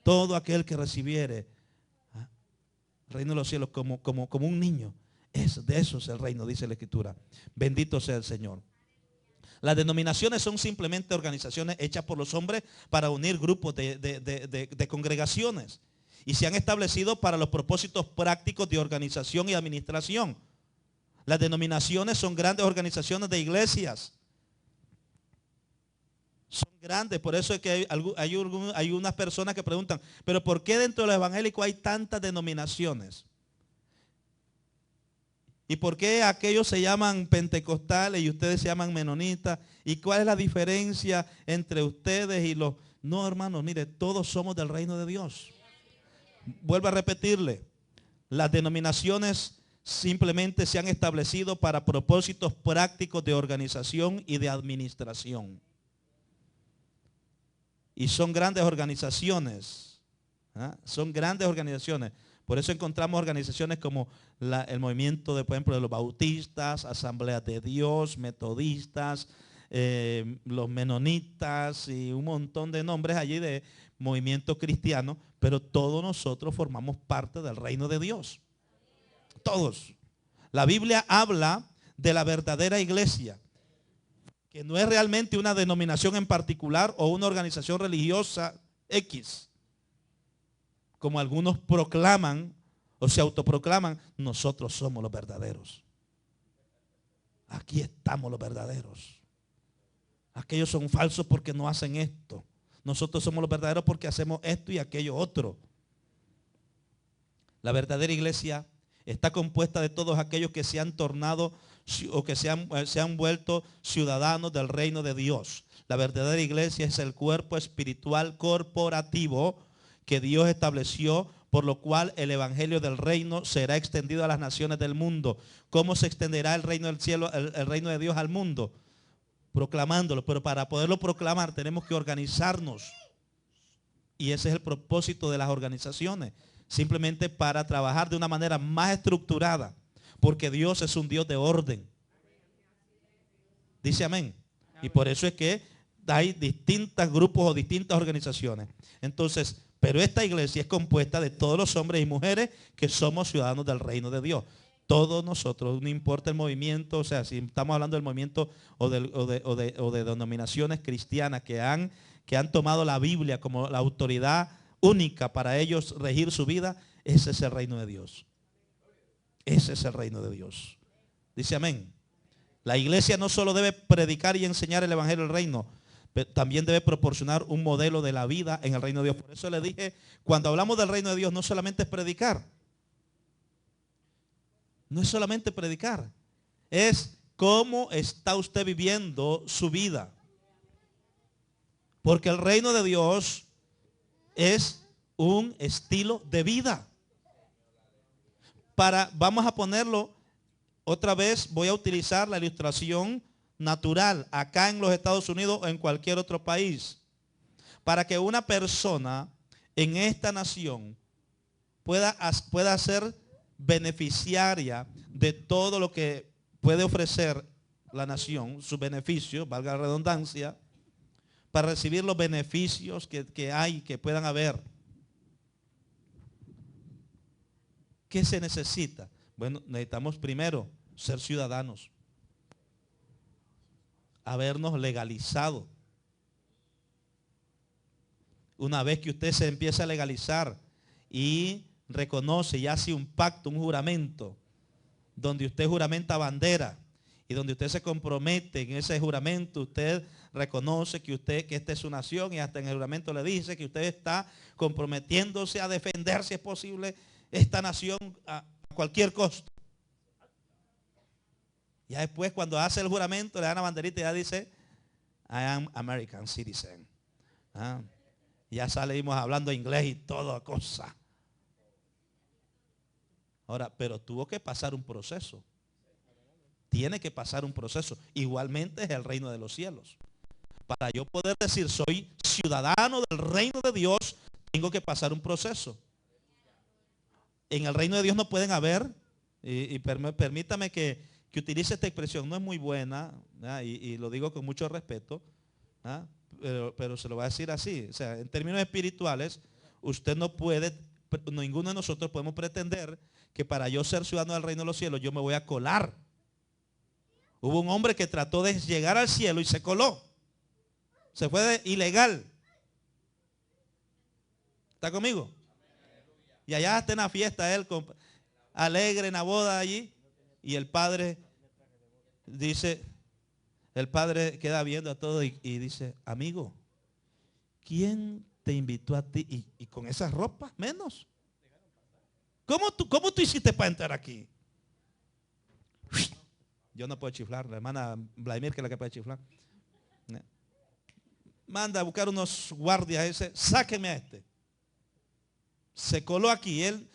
Todo aquel que recibiere el reino de los cielos como un niño, de eso es el reino, dice la Escritura. Bendito sea el Señor. Las denominaciones son simplemente organizaciones hechas por los hombres para unir grupos de congregaciones. Y se han establecido para los propósitos prácticos de organización y administración. Las denominaciones son grandes organizaciones de iglesias. Son grandes, por eso es que hay unas personas que preguntan, pero ¿por qué dentro de los evangélicos hay tantas denominaciones? ¿Y por qué aquellos se llaman pentecostales y ustedes se llaman menonitas? ¿Y cuál es la diferencia entre ustedes y los? No, hermanos, mire, todos somos del reino de Dios. Vuelvo a repetirle, las denominaciones simplemente se han establecido para propósitos prácticos de organización y de administración. Y son grandes organizaciones. Son grandes organizaciones. Por eso encontramos organizaciones como el movimiento de, por ejemplo, de los bautistas, Asambleas de Dios, metodistas, los menonitas y un montón de nombres allí de movimiento cristiano, pero todos nosotros formamos parte del reino de Dios. Todos. La Biblia habla de la verdadera iglesia, que no es realmente una denominación en particular o una organización religiosa X, como algunos proclaman o se autoproclaman. Nosotros somos los verdaderos. Aquí estamos los verdaderos. Aquellos son falsos porque no hacen esto. Nosotros somos los verdaderos porque hacemos esto y aquello otro. La verdadera iglesia está compuesta de todos aquellos que se han tornado o que se han vuelto ciudadanos del reino de Dios. La verdadera iglesia es el cuerpo espiritual corporativo que Dios estableció, por lo cual el evangelio del reino será extendido a las naciones del mundo. ¿Cómo se extenderá el reino del cielo, el reino de Dios al mundo? Proclamándolo, pero para poderlo proclamar tenemos que organizarnos. Y ese es el propósito de las organizaciones, simplemente para trabajar de una manera más estructurada, porque Dios es un Dios de orden. Dice amén. Y por eso es que hay distintos grupos o distintas organizaciones. Entonces, pero esta iglesia es compuesta de todos los hombres y mujeres que somos ciudadanos del reino de Dios. Todos nosotros, no importa el movimiento, o sea, si estamos hablando del movimiento o de denominaciones cristianas que han tomado la Biblia como la autoridad única para ellos regir su vida, ese es el reino de Dios. Ese es el reino de Dios. Dice amén. La iglesia no solo debe predicar y enseñar el evangelio del reino, pero también debe proporcionar un modelo de la vida en el reino de Dios. Por eso le dije, cuando hablamos del reino de Dios, no solamente es predicar. No es solamente predicar, es cómo está usted viviendo su vida. Porque el reino de Dios es un estilo de vida. Vamos a ponerlo otra vez, voy a utilizar la ilustración natural acá en los Estados Unidos o en cualquier otro país. Para que una persona en esta nación pueda ser beneficiaria de todo lo que puede ofrecer la nación, sus beneficios, valga la redundancia, para recibir los beneficios que hay, que puedan haber. ¿Qué se necesita? Bueno, necesitamos primero ser ciudadanos, habernos legalizado. Una vez que usted se empieza a legalizar y reconoce y hace un pacto, un juramento, donde usted juramenta bandera y donde usted se compromete en ese juramento, usted reconoce que esta es su nación y hasta en el juramento le dice que usted está comprometiéndose a defender, si es posible, esta nación a cualquier costo. Ya después, cuando hace el juramento, le dan la banderita y ya dice, I am American citizen. Ya salimos hablando inglés y toda cosa. Ahora, pero tuvo que pasar un proceso. Tiene que pasar un proceso. Igualmente es el reino de los cielos. Para yo poder decir soy ciudadano del reino de Dios, tengo que pasar un proceso. En el reino de Dios no pueden haber, permítame que utilice esta expresión, no es muy buena, y lo digo con mucho respeto, pero se lo voy a decir así. O sea, en términos espirituales, usted no puede, ninguno de nosotros podemos pretender que para yo ser ciudadano del reino de los cielos, yo me voy a colar. Hubo un hombre que trató de llegar al cielo y se coló. Se fue ilegal. ¿Está conmigo? Y allá está en la fiesta él, alegre en la boda allí. Y el padre dice, el padre queda viendo a todo y dice, amigo, ¿quién te invitó a ti? Y con esas ropas menos. ¿Cómo tú hiciste para entrar aquí? Yo no puedo chiflar, la hermana Vladimir, que es la que puede chiflar. Manda a buscar unos guardias ese, sáquenme a este. Se coló aquí, él,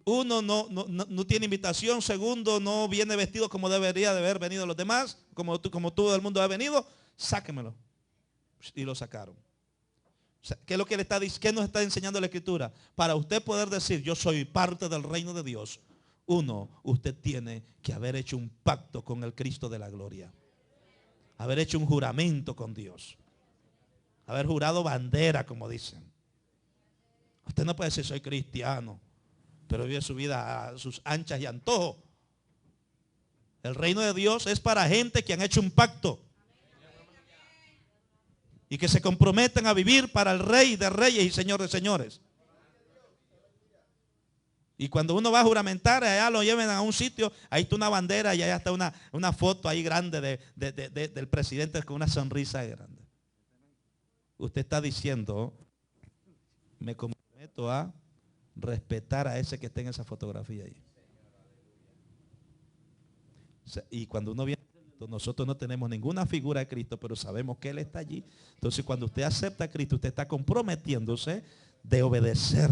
uno, no tiene invitación, segundo, no viene vestido como debería de haber venido los demás, como todo el mundo ha venido, sáquenmelo. Y lo sacaron. O sea, ¿qué es lo que qué nos está enseñando la Escritura? Para usted poder decir, yo soy parte del reino de Dios, usted tiene que haber hecho un pacto con el Cristo de la gloria. Haber hecho un juramento con Dios. Haber jurado bandera, como dicen. Usted no puede decir, soy cristiano, pero vive su vida a sus anchas y antojos. El reino de Dios es para gente que han hecho un pacto. Y que se comprometen a vivir para el Rey de Reyes y Señor de Señores. Y cuando uno va a juramentar, allá lo lleven a un sitio, ahí está una bandera y allá está una foto ahí grande del presidente con una sonrisa grande. Usted está diciendo, me comprometo a respetar a ese que está en esa fotografía ahí. O sea, y cuando uno viene, nosotros no tenemos ninguna figura de Cristo, pero sabemos que Él está allí. Entonces cuando usted acepta a Cristo, usted está comprometiéndose de obedecer,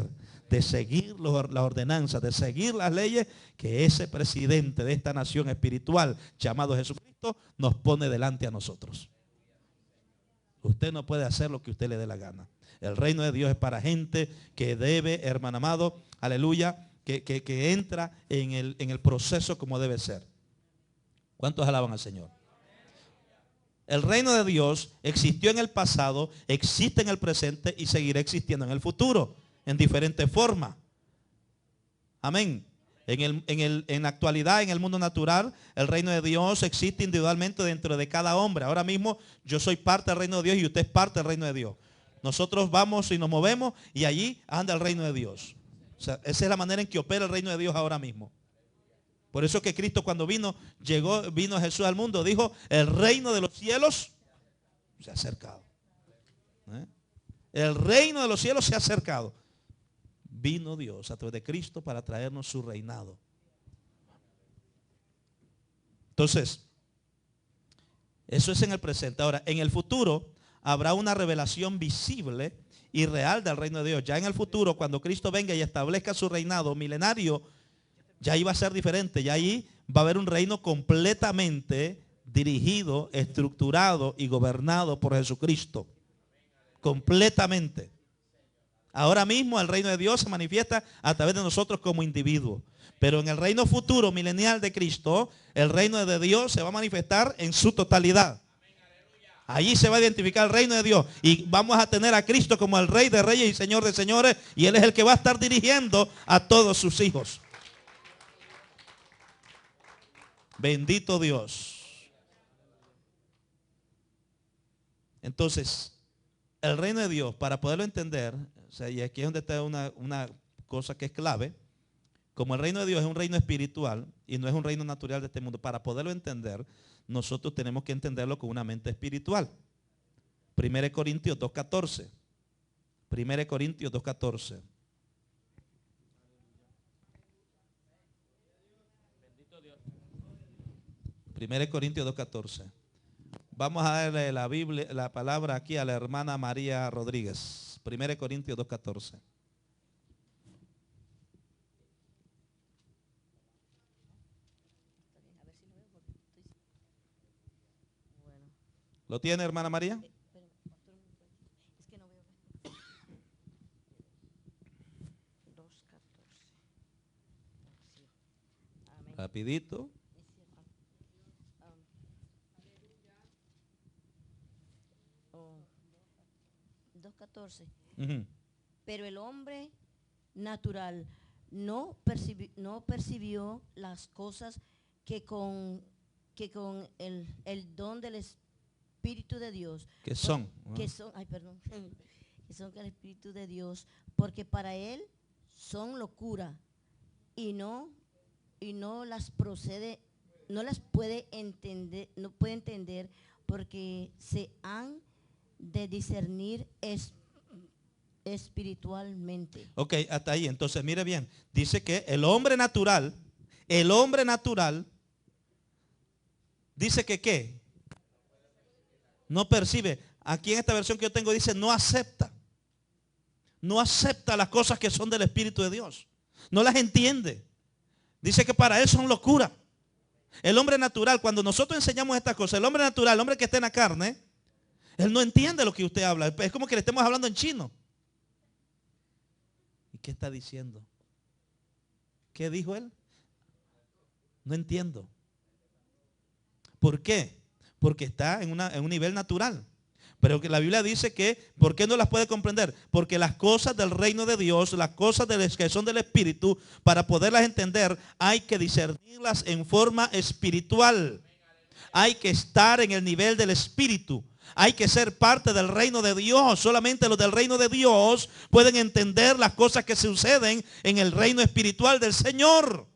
de seguir las ordenanzas, de seguir las leyes que ese presidente de esta nación espiritual llamado Jesucristo nos pone delante a nosotros. Usted no puede hacer lo que usted le dé la gana. El reino de Dios es para gente que debe, hermano amado, aleluya, que entra en el proceso como debe ser. ¿Cuántos alaban al Señor? El reino de Dios existió en el pasado, existe en el presente y seguirá existiendo en el futuro, en diferentes formas. Amén. En la actualidad, en el mundo natural, el reino de Dios existe individualmente dentro de cada hombre. Ahora mismo yo soy parte del reino de Dios y usted es parte del reino de Dios. Nosotros vamos y nos movemos y allí anda el reino de Dios. O sea, esa es la manera en que opera el reino de Dios ahora mismo. Por eso que Cristo cuando vino Jesús al mundo, dijo, el reino de los cielos se ha acercado. El reino de los cielos se ha acercado. Vino Dios a través de Cristo para traernos su reinado. Entonces, eso es en el presente. Ahora, en el futuro habrá una revelación visible y real del reino de Dios. Ya en el futuro, cuando Cristo venga y establezca su reinado milenario, ya ahí va a ser diferente. Ya ahí va a haber un reino completamente dirigido, estructurado y gobernado por Jesucristo. Completamente. Ahora mismo el reino de Dios se manifiesta a través de nosotros como individuos. Pero en el reino futuro milenial de Cristo, el reino de Dios se va a manifestar en su totalidad. Allí se va a identificar el reino de Dios. Y vamos a tener a Cristo como el Rey de Reyes y Señor de Señores. Y Él es el que va a estar dirigiendo a todos sus hijos. Bendito Dios. Entonces, el reino de Dios, para poderlo entender, o sea, y aquí es donde está una cosa que es clave, como el reino de Dios es un reino espiritual y no es un reino natural de este mundo, para poderlo entender, nosotros tenemos que entenderlo con una mente espiritual. 1 Corintios 2.14. 1 Corintios 2.14. Primero Corintios 2.14. Vamos a darle la Biblia, la palabra aquí a la hermana María Rodríguez. 1 Corintios 2.14. ¿Lo tiene, hermana María? Es que no veo. 2:14. Amén. Rapidito. 2:14. Ujú. Pero el hombre natural no percibió las cosas que con el don del Espíritu de Dios, ¿Qué son? que son que son el Espíritu de Dios, porque para él son locura y no las puede entender porque se han de discernir espiritualmente. Ok, hasta ahí. Entonces, mire bien. Dice que el hombre natural, dice que ¿qué? No percibe. Aquí en esta versión que yo tengo dice no acepta. No acepta las cosas que son del Espíritu de Dios. No las entiende. Dice que para él son locura. El hombre natural, cuando nosotros enseñamos estas cosas, el hombre natural, el hombre que está en la carne, él no entiende lo que usted habla. Es como que le estemos hablando en chino. ¿Y qué está diciendo? ¿Qué dijo él? No entiendo. ¿Por qué? Porque está en un nivel natural. Pero que la Biblia dice que, ¿por qué no las puede comprender? Porque las cosas del reino de Dios, las cosas que son del Espíritu, para poderlas entender, hay que discernirlas en forma espiritual. Hay que estar en el nivel del Espíritu. Hay que ser parte del reino de Dios. Solamente los del reino de Dios pueden entender las cosas que suceden en el reino espiritual del Señor.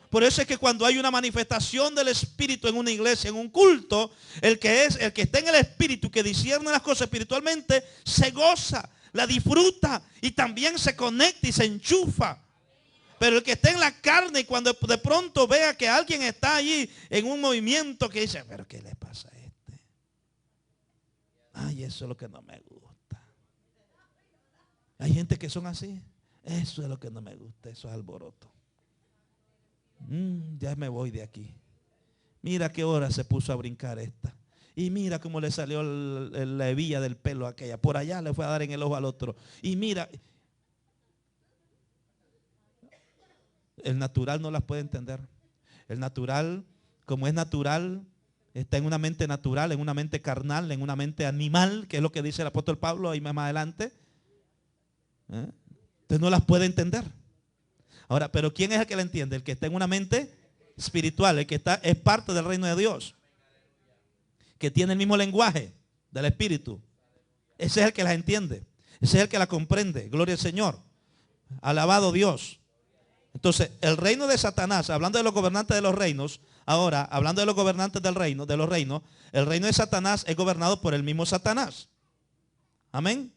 Por eso es que cuando hay una manifestación del Espíritu en una iglesia, en un culto, el que está en el Espíritu, que discierne las cosas espiritualmente, se goza, la disfruta y también se conecta y se enchufa. Pero el que está en la carne y cuando de pronto vea que alguien está allí en un movimiento que dice, pero ¿qué le pasa a este? Ay, eso es lo que no me gusta. Hay gente que son así. Eso es lo que no me gusta, eso es alboroto. Ya me voy de aquí. Mira qué hora se puso a brincar esta. Y mira cómo le salió la hebilla del pelo a aquella. Por allá le fue a dar en el ojo al otro. Y mira. El natural no las puede entender. El natural, como es natural, está en una mente natural, en una mente carnal, en una mente animal, que es lo que dice el apóstol Pablo ahí más adelante. Entonces no las puede entender. Ahora, pero ¿quién es el que la entiende? El que está en una mente espiritual, el que es parte del reino de Dios, que tiene el mismo lenguaje del Espíritu. Ese es el que las entiende. Ese es el que la comprende. Gloria al Señor. Alabado Dios. Entonces, el reino de Satanás, hablando de los gobernantes de los reinos, ahora, hablando de los gobernantes del reino, de los reinos, el reino de Satanás es gobernado por el mismo Satanás. Amén.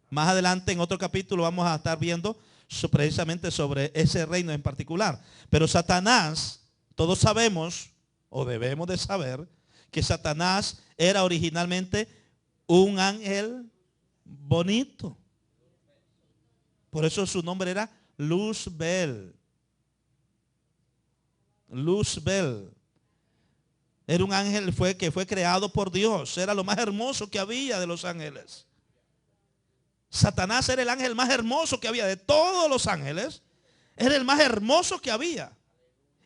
Más adelante, en otro capítulo, vamos a estar viendo precisamente sobre ese reino en particular. Pero Satanás, todos sabemos, o debemos de saber, que Satanás era originalmente un ángel bonito. Por eso su nombre era Luzbel. Luzbel. Era un ángel que fue creado por Dios. Era lo más hermoso que había de los ángeles. Satanás era el ángel más hermoso que había de todos los ángeles. Era el más hermoso que había.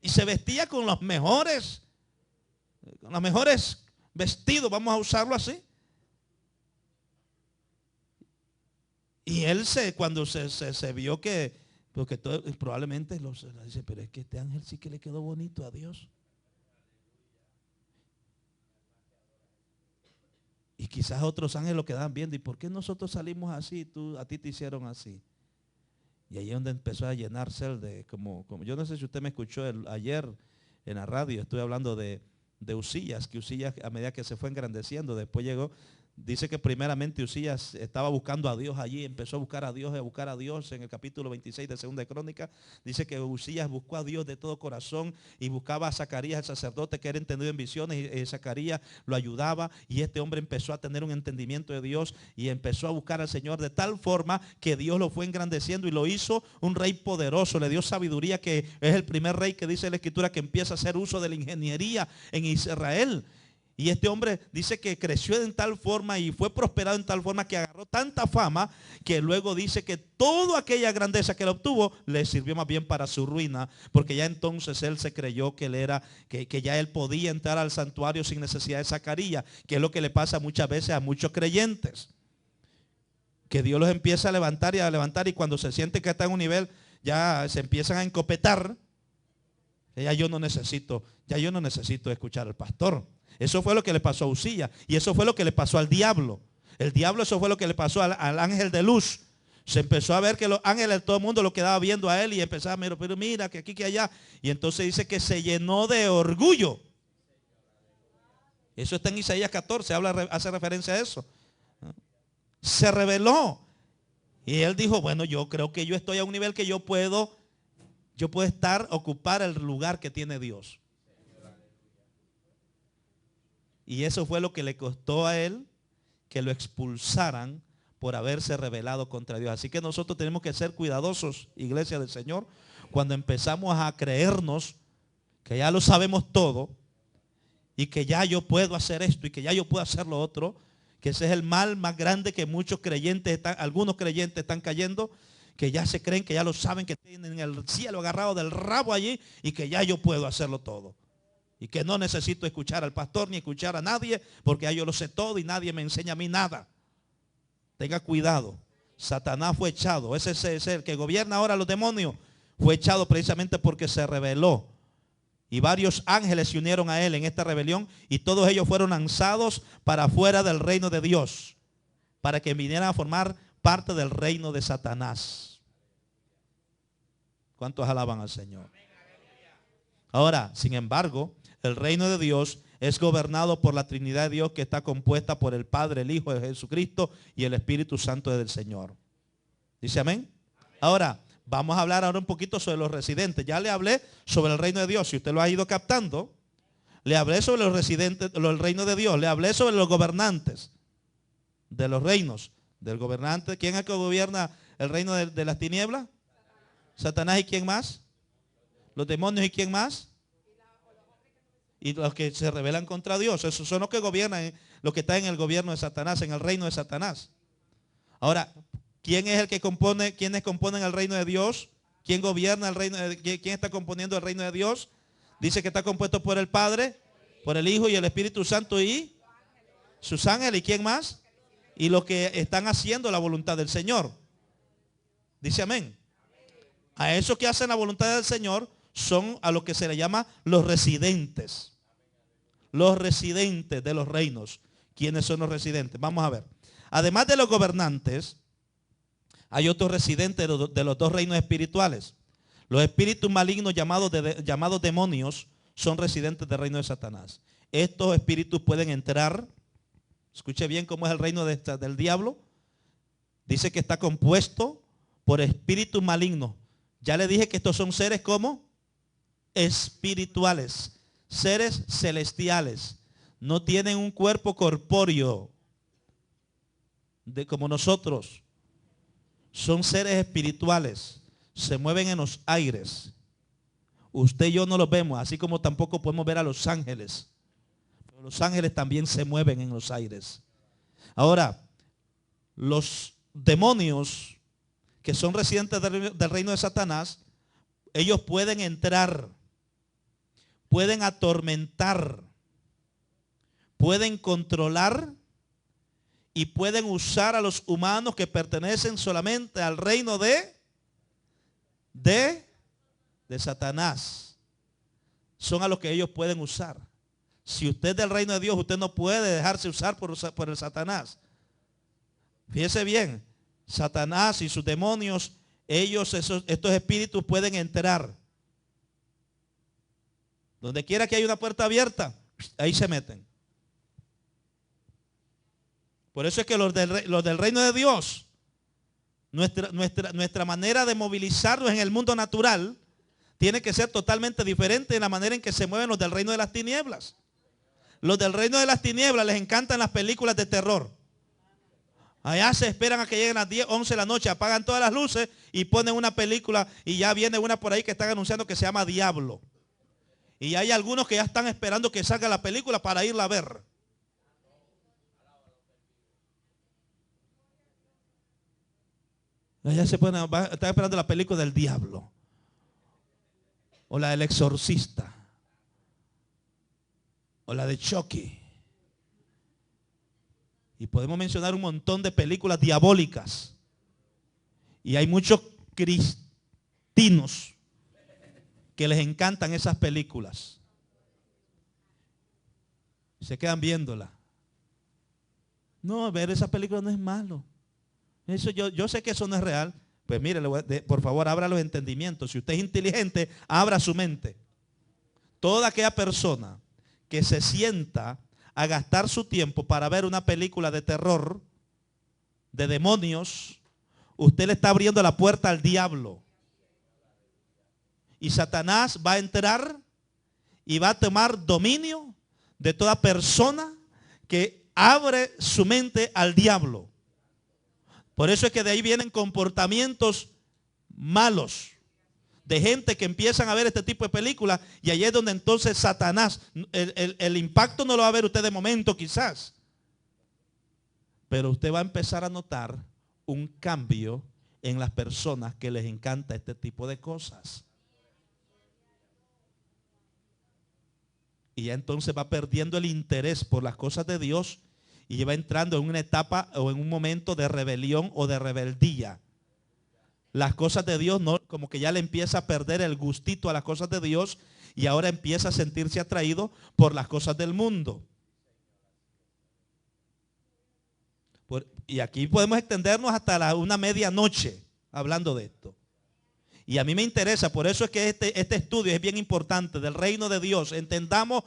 Y se vestía con los mejores vestidos, vamos a usarlo así. Y él cuando se vio que, porque probablemente dice, pero es que este ángel sí que le quedó bonito a Dios. Y quizás otros ángeles lo quedaban viendo. ¿Y por qué nosotros salimos así? A ti te hicieron así. Y ahí es donde empezó a llenarse el de, como yo no sé si usted me escuchó ayer en la radio, estuve hablando de Uzías, que Uzías a medida que se fue engrandeciendo, después llegó, dice que primeramente Uzías estaba buscando a Dios allí, empezó a buscar a Dios en el capítulo 26 de Segunda de Crónica. Dice que Uzías buscó a Dios de todo corazón y buscaba a Zacarías, el sacerdote, que era entendido en visiones, y Zacarías lo ayudaba, y este hombre empezó a tener un entendimiento de Dios y empezó a buscar al Señor de tal forma que Dios lo fue engrandeciendo y lo hizo un rey poderoso. Le dio sabiduría, que es el primer rey que dice la Escritura que empieza a hacer uso de la ingeniería en Israel. Y este hombre dice que creció en tal forma y fue prosperado en tal forma que agarró tanta fama, que luego dice que toda aquella grandeza que él obtuvo le sirvió más bien para su ruina, porque ya entonces él se creyó que ya él podía entrar al santuario sin necesidad de Zacarías, que es lo que le pasa muchas veces a muchos creyentes, que Dios los empieza a levantar y cuando se siente que está en un nivel, ya se empiezan a encopetar. Ya yo no necesito escuchar al pastor. Eso fue lo que le pasó a Uzías. Y eso fue lo que le pasó al diablo. El diablo, eso fue lo que le pasó al ángel de luz. Se empezó a ver que los ángeles, todo el mundo lo quedaba viendo a él y empezaba, pero mira, que aquí, que allá. Y entonces dice que se llenó de orgullo. Eso está en Isaías 14, hace referencia a eso. Se rebeló. Y él dijo, bueno, yo creo que yo estoy a un nivel que yo puedo ocupar el lugar que tiene Dios. Y eso fue lo que le costó a él que lo expulsaran por haberse rebelado contra Dios. Así que nosotros tenemos que ser cuidadosos, iglesia del Señor, cuando empezamos a creernos que ya lo sabemos todo y que ya yo puedo hacer esto y que ya yo puedo hacer lo otro, que ese es el mal más grande que algunos creyentes están cayendo, que ya se creen que ya lo saben, que tienen el cielo agarrado del rabo allí y que ya yo puedo hacerlo todo. Y que no necesito escuchar al pastor ni escuchar a nadie, porque ya yo lo sé todo y nadie me enseña a mí nada. Tenga cuidado. Satanás fue echado. Ese es el que gobierna ahora a los demonios. Fue echado precisamente porque se rebeló. Y varios ángeles se unieron a él en esta rebelión. Y todos ellos fueron lanzados para afuera del reino de Dios, para que vinieran a formar parte del reino de Satanás. ¿Cuántos alaban al Señor? Ahora, sin embargo, el reino de Dios es gobernado por la Trinidad de Dios, que está compuesta por el Padre, el Hijo de Jesucristo y el Espíritu Santo del Señor. ¿Dice amén? Ahora, vamos a hablar ahora un poquito sobre los residentes. Ya le hablé sobre el reino de Dios. Si usted lo ha ido captando, le hablé sobre los residentes del reino de Dios. Le hablé sobre los gobernantes de los reinos. Del gobernante. ¿Quién es el que gobierna el reino de las tinieblas? Satanás. ¿Y quién más? Los demonios. ¿Y quién más? Y los que se rebelan contra Dios. Esos son los que gobiernan, los que están en el gobierno de Satanás, en el reino de Satanás. Ahora, ¿quiénes componen el reino de Dios? ¿Quién gobierna el reino quién está componiendo el reino de Dios? Dice que está compuesto por el Padre, por el Hijo y el Espíritu Santo y sus ángeles. ¿Y quién más? Y los que están haciendo la voluntad del Señor. Dice amén. A esos que hacen la voluntad del Señor son a lo que se le llama los residentes. Los residentes de los reinos. ¿Quiénes son los residentes? Vamos a ver. Además de los gobernantes, hay otros residentes de los dos reinos espirituales. Los espíritus malignos llamados demonios son residentes del reino de Satanás. Estos espíritus pueden entrar. Escuche bien cómo es el reino del diablo. Dice que está compuesto por espíritus malignos. Ya le dije que estos son seres como espirituales, seres celestiales. No tienen un cuerpo corpóreo como nosotros. Son seres espirituales. Se mueven en los aires. Usted y yo no los vemos, así como tampoco podemos ver a los ángeles. Los ángeles también se mueven en los aires. Ahora, los demonios que son residentes del reino de Satanás, ellos pueden entrar, pueden atormentar, pueden controlar y pueden usar a los humanos que pertenecen solamente al reino de Satanás. Son a los que ellos pueden usar. Si usted es del reino de Dios, usted no puede dejarse usar por el Satanás. Fíjese bien, Satanás y sus demonios, estos espíritus pueden entrar. Donde quiera que haya una puerta abierta, ahí se meten. Por eso es que los del reino de Dios, nuestra manera de movilizarnos en el mundo natural tiene que ser totalmente diferente de la manera en que se mueven los del reino de las tinieblas. Los del reino de las tinieblas les encantan las películas de terror. Allá se esperan a que lleguen las 10, 11 de la noche, apagan todas las luces y ponen una película y ya viene una por ahí que están anunciando que se llama Diablo. Y hay algunos que ya están esperando que salga la película para irla a ver. Allá están esperando la película del Diablo. O la del Exorcista. O la de Chucky. Y podemos mencionar un montón de películas diabólicas. Y hay muchos cristinos que les encantan esas películas. Se quedan viéndola. No, ver esas películas no es malo. Eso yo sé que eso no es real. Pues mire, por favor, abra los entendimientos. Si usted es inteligente, abra su mente. Toda aquella persona que se sienta a gastar su tiempo para ver una película de terror, de demonios, usted le está abriendo la puerta al diablo. Y Satanás va a entrar y va a tomar dominio de toda persona que abre su mente al diablo. Por eso es que de ahí vienen comportamientos malos de gente que empiezan a ver este tipo de películas, y ahí es donde entonces Satanás, el impacto no lo va a ver usted de momento quizás, pero usted va a empezar a notar un cambio en las personas que les encanta este tipo de cosas. Y ya entonces va perdiendo el interés por las cosas de Dios y va entrando en una etapa o en un momento de rebelión o de rebeldía. Las cosas de Dios no, como que ya le empieza a perder el gustito a las cosas de Dios y ahora empieza a sentirse atraído por las cosas del mundo. Y aquí podemos extendernos hasta una medianoche hablando de esto. Y a mí me interesa, por eso es que este estudio es bien importante del reino de Dios. Entendamos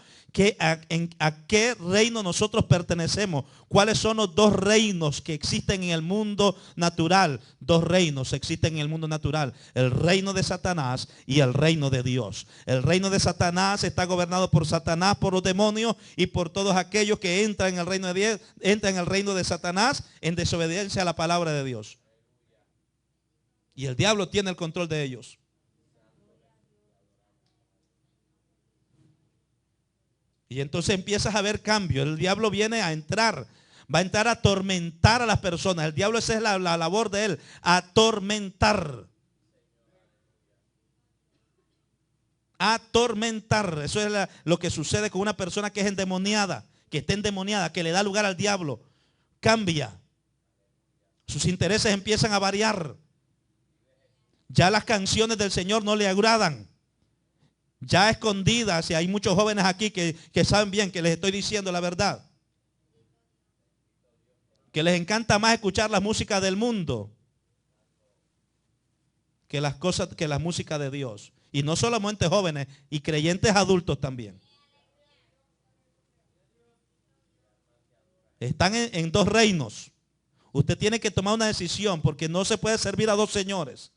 a qué reino nosotros pertenecemos. Cuáles son los dos reinos que existen en el mundo natural. Dos reinos existen en el mundo natural. El reino de Satanás y el reino de Dios. El reino de Satanás está gobernado por Satanás, por los demonios y por todos aquellos que entran en el reino de Dios, entran en el reino de Satanás en desobediencia a la palabra de Dios. Y el diablo tiene el control de ellos. Y entonces empiezas a ver cambio. El diablo viene a entrar. Va a entrar a atormentar a las personas. El diablo, esa es la labor de él. Atormentar. Atormentar. Eso es lo que sucede con una persona que es endemoniada. Que está endemoniada. Que le da lugar al diablo. Cambia. Sus intereses empiezan a variar. Ya las canciones del Señor no le agradan. Ya escondidas, y hay muchos jóvenes aquí que saben bien que les estoy diciendo la verdad. Que les encanta más escuchar la música del mundo que la música de Dios. Y no solamente jóvenes, y creyentes adultos también. Están en dos reinos. Usted tiene que tomar una decisión porque no se puede servir a dos señores.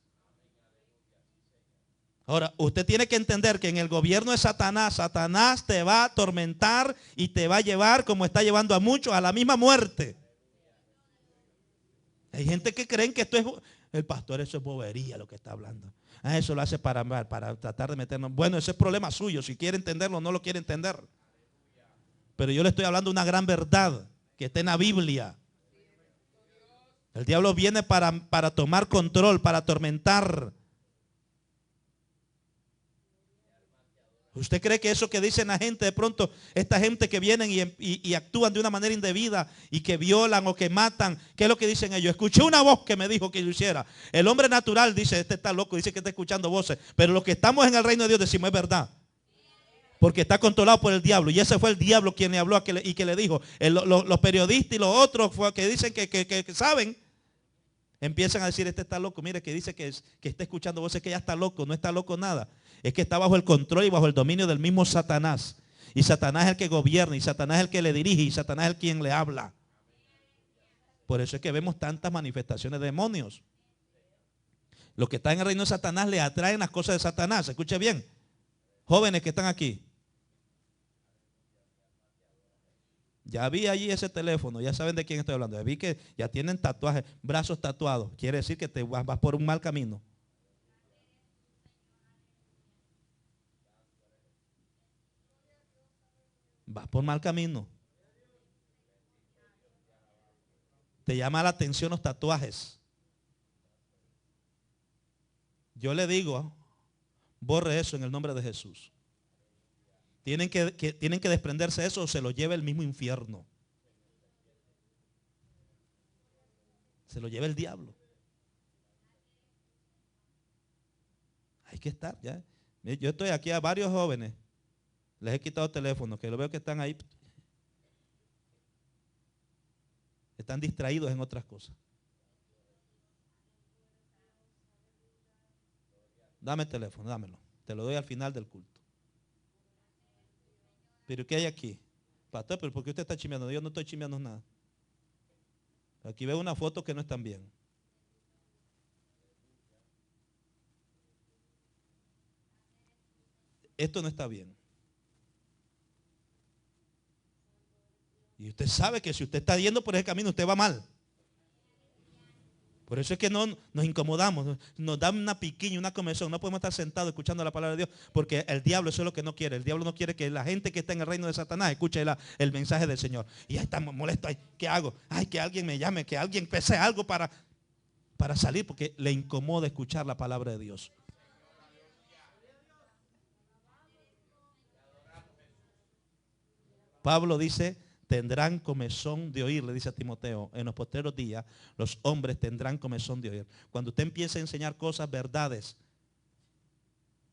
Ahora, usted tiene que entender que en el gobierno de Satanás, Satanás te va a atormentar y te va a llevar, como está llevando a muchos, a la misma muerte. Hay gente que creen que esto es, el pastor, eso es bobería lo que está hablando. Eso lo hace para tratar de meternos. Bueno, ese es problema suyo. Si quiere entenderlo o no lo quiere entender. Pero yo le estoy hablando de una gran verdad que está en la Biblia. El diablo viene para tomar control, para atormentar. ¿Usted cree que eso que dicen la gente, de pronto, esta gente que vienen y actúan de una manera indebida y que violan o que matan, qué es lo que dicen ellos? Escuché una voz que me dijo que lo hiciera. El hombre natural dice, este está loco, dice que está escuchando voces. Pero los que estamos en el reino de Dios decimos, es verdad. Porque está controlado por el diablo. Y ese fue el diablo quien le habló y que le dijo. Los periodistas y los otros que dicen que saben, empiezan a decir, este está loco. Mire, que dice que está escuchando voces, que ya está loco. No está loco nada. Es que está bajo el control y bajo el dominio del mismo Satanás. Y Satanás es el que gobierna. Y Satanás es el que le dirige. Y Satanás es el quien le habla. Por eso es que vemos tantas manifestaciones de demonios. Los que están en el reino de Satanás le atraen las cosas de Satanás. Escuche bien. Jóvenes que están aquí. Ya vi allí ese teléfono, ya saben de quién estoy hablando. Ya vi que ya tienen tatuajes, brazos tatuados. Quiere decir que te vas por un mal camino. Vas por mal camino. Te llama la atención los tatuajes. Yo le digo, borre eso en el nombre de Jesús. Tienen que desprenderse de eso o se lo lleva el mismo infierno. Se lo lleva el diablo. Hay que estar ya. Yo estoy aquí a varios jóvenes. Les he quitado teléfonos, que lo veo que están ahí. Están distraídos en otras cosas. Dame el teléfono, dámelo. Te lo doy al final del culto. ¿Pero qué hay aquí? Pastor, ¿pero por qué usted está chismeando? Yo no estoy chismeando nada. Aquí veo una foto que no están bien. Esto no está bien. Y usted sabe que si usted está yendo por ese camino, usted va mal. Por eso es que no nos incomodamos, nos da una piquiña, una comezón. No podemos estar sentados escuchando la palabra de Dios, porque el diablo eso es lo que no quiere. El diablo no quiere que la gente que está en el reino de Satanás escuche el mensaje del Señor. Y ahí estamos molestos. ¿Qué hago? Ay, que alguien me llame, que alguien pese algo para salir, porque le incomoda escuchar la palabra de Dios. Pablo dice, tendrán comezón de oír, le dice a Timoteo, en los postreros días los hombres tendrán comezón de oír. Cuando usted empiece a enseñar cosas, verdades,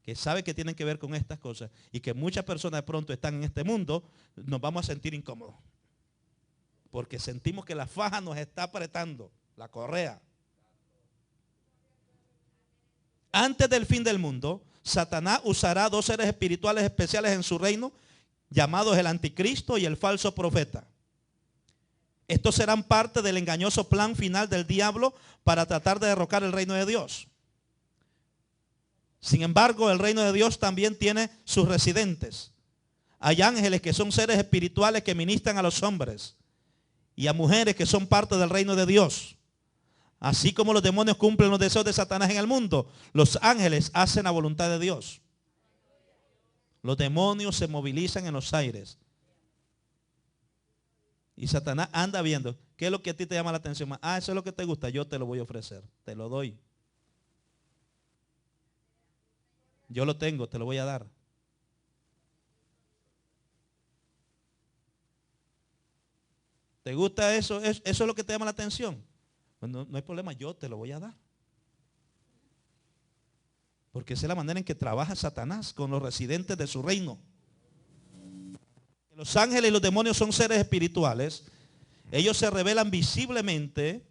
que sabe que tienen que ver con estas cosas y que muchas personas de pronto están en este mundo, nos vamos a sentir incómodos. Porque sentimos que la faja nos está apretando, la correa. Antes del fin del mundo, Satanás usará dos seres espirituales especiales en su reino, llamados el anticristo y el falso profeta. Estos serán parte del engañoso plan final del diablo para tratar de derrocar el reino de Dios. Sin embargo, el reino de Dios también tiene sus residentes. Hay ángeles que son seres espirituales que ministran a los hombres y a mujeres que son parte del reino de Dios. Así como los demonios cumplen los deseos de Satanás en el mundo, los ángeles hacen la voluntad de Dios. Los demonios se movilizan en los aires. Y Satanás anda viendo. ¿Qué es lo que a ti te llama la atención más? Ah, eso es lo que te gusta. Yo te lo voy a ofrecer. Te lo doy. Yo lo tengo, te lo voy a dar. ¿Te gusta eso? ¿Eso es lo que te llama la atención? Pues no hay problema, yo te lo voy a dar. Porque esa es la manera en que trabaja Satanás con los residentes de su reino. Los ángeles y los demonios son seres espirituales. Ellos se revelan visiblemente,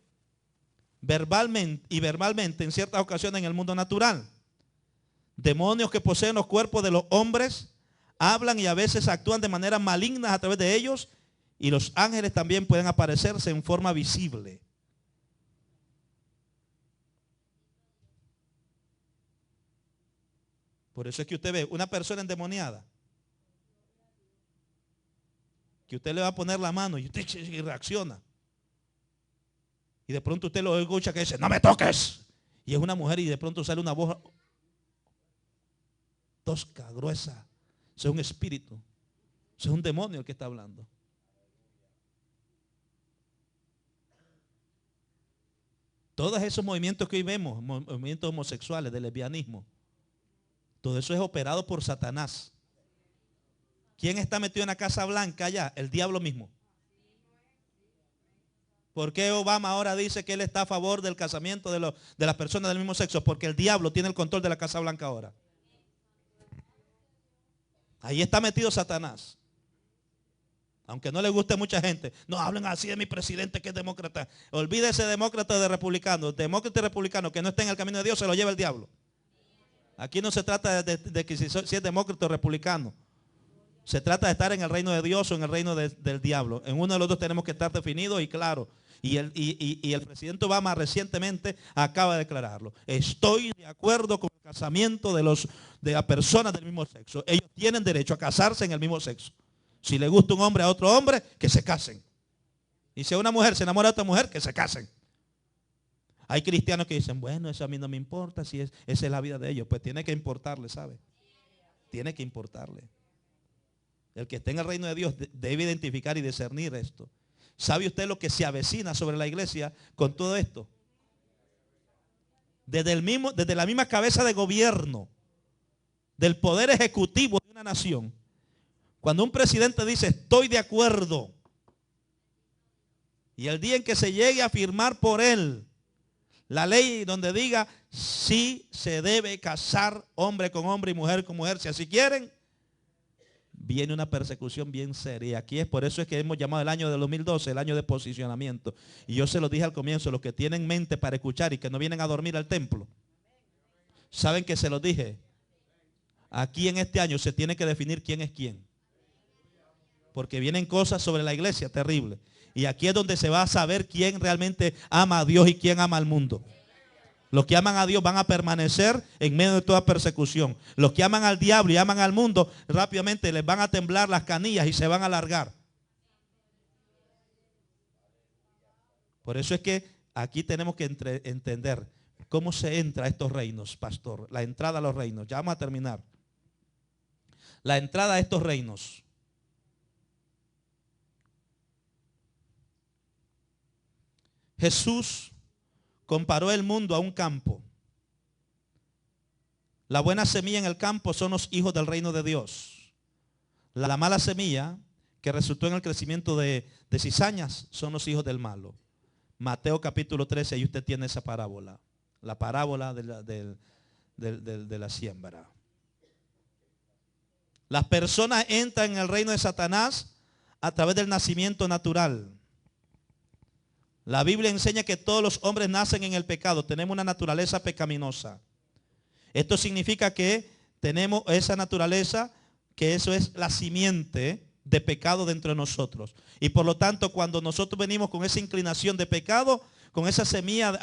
verbalmente en ciertas ocasiones en el mundo natural. Demonios que poseen los cuerpos de los hombres hablan y a veces actúan de manera maligna a través de ellos. Y los ángeles también pueden aparecerse en forma visible. Por eso es que usted ve una persona endemoniada, que usted le va a poner la mano y usted reacciona. Y de pronto usted lo escucha que dice, no me toques. Y es una mujer y de pronto sale una voz tosca, gruesa. Eso es un espíritu. Eso es un demonio el que está hablando. Todos esos movimientos que hoy vemos, movimientos homosexuales, de lesbianismo, todo eso es operado por Satanás. ¿Quién está metido en la Casa Blanca allá? El diablo mismo. ¿Por qué Obama ahora dice que él está a favor del casamiento de las personas del mismo sexo? Porque el diablo tiene el control de la Casa Blanca ahora. Ahí está metido Satanás. Aunque no le guste a mucha gente. No hablen así de mi presidente que es demócrata. Olvídese demócrata de republicano. Demócrata y republicano que no esté en el camino de Dios se lo lleva el diablo. Aquí no se trata de que si es demócrata o republicano. Se trata de estar en el reino de Dios o en el reino del diablo. En uno de los dos tenemos que estar definidos y claros. Y el presidente Obama recientemente acaba de declararlo. Estoy de acuerdo con el casamiento de las personas del mismo sexo. Ellos tienen derecho a casarse en el mismo sexo. Si le gusta un hombre a otro hombre, que se casen. Y si una mujer se enamora de otra mujer, que se casen. Hay cristianos que dicen, bueno, eso a mí no me importa, si esa es la vida de ellos. Pues tiene que importarle, ¿sabe? Tiene que importarle. El que esté en el reino de Dios debe identificar y discernir esto. ¿Sabe usted lo que se avecina sobre la iglesia con todo esto? Desde la misma cabeza de gobierno, del poder ejecutivo de una nación. Cuando un presidente dice, estoy de acuerdo, y el día en que se llegue a firmar por él la ley donde diga, sí se debe casar hombre con hombre y mujer con mujer, si así quieren, viene una persecución bien seria. Aquí es por eso es que hemos llamado el año del 2012 el año de posicionamiento. Y yo se lo dije al comienzo, los que tienen mente para escuchar y que no vienen a dormir al templo, saben que se los dije. Aquí en este año se tiene que definir quién es quién. Porque vienen cosas sobre la iglesia terribles. Y aquí es donde se va a saber quién realmente ama a Dios y quién ama al mundo. Los que aman a Dios van a permanecer en medio de toda persecución. Los que aman al diablo y aman al mundo, rápidamente les van a temblar las canillas y se van a alargar. Por eso es que aquí tenemos que entender cómo se entra a estos reinos, pastor. La entrada a los reinos. Ya vamos a terminar. La entrada a estos reinos. Jesús comparó el mundo a un campo. La buena semilla en el campo son los hijos del reino de Dios. La mala semilla que resultó en el crecimiento de cizañas son los hijos del malo. Mateo capítulo 13, ahí usted tiene esa parábola. La parábola de la siembra. Las personas entran en el reino de Satanás a través del nacimiento natural. La Biblia enseña que todos los hombres nacen en el pecado. Tenemos una naturaleza pecaminosa. Esto significa que tenemos esa naturaleza, que eso es la simiente de pecado dentro de nosotros. Y por lo tanto, cuando nosotros venimos con esa inclinación de pecado, con esa semilla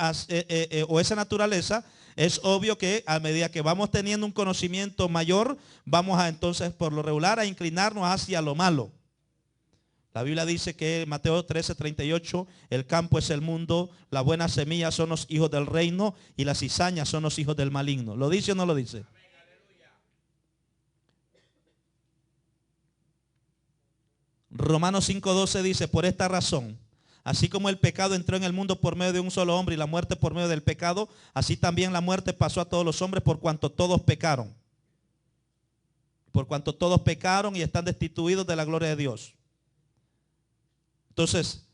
o esa naturaleza, es obvio que a medida que vamos teniendo un conocimiento mayor, vamos a entonces por lo regular a inclinarnos hacia lo malo. La Biblia dice que en Mateo 13:38, el campo es el mundo, la buena semilla son los hijos del reino y las cizañas son los hijos del maligno. ¿Lo dice o no lo dice? Romanos 5:12 dice, por esta razón, así como el pecado entró en el mundo por medio de un solo hombre y la muerte por medio del pecado, así también la muerte pasó a todos los hombres por cuanto todos pecaron. Por cuanto todos pecaron y están destituidos de la gloria de Dios. Entonces,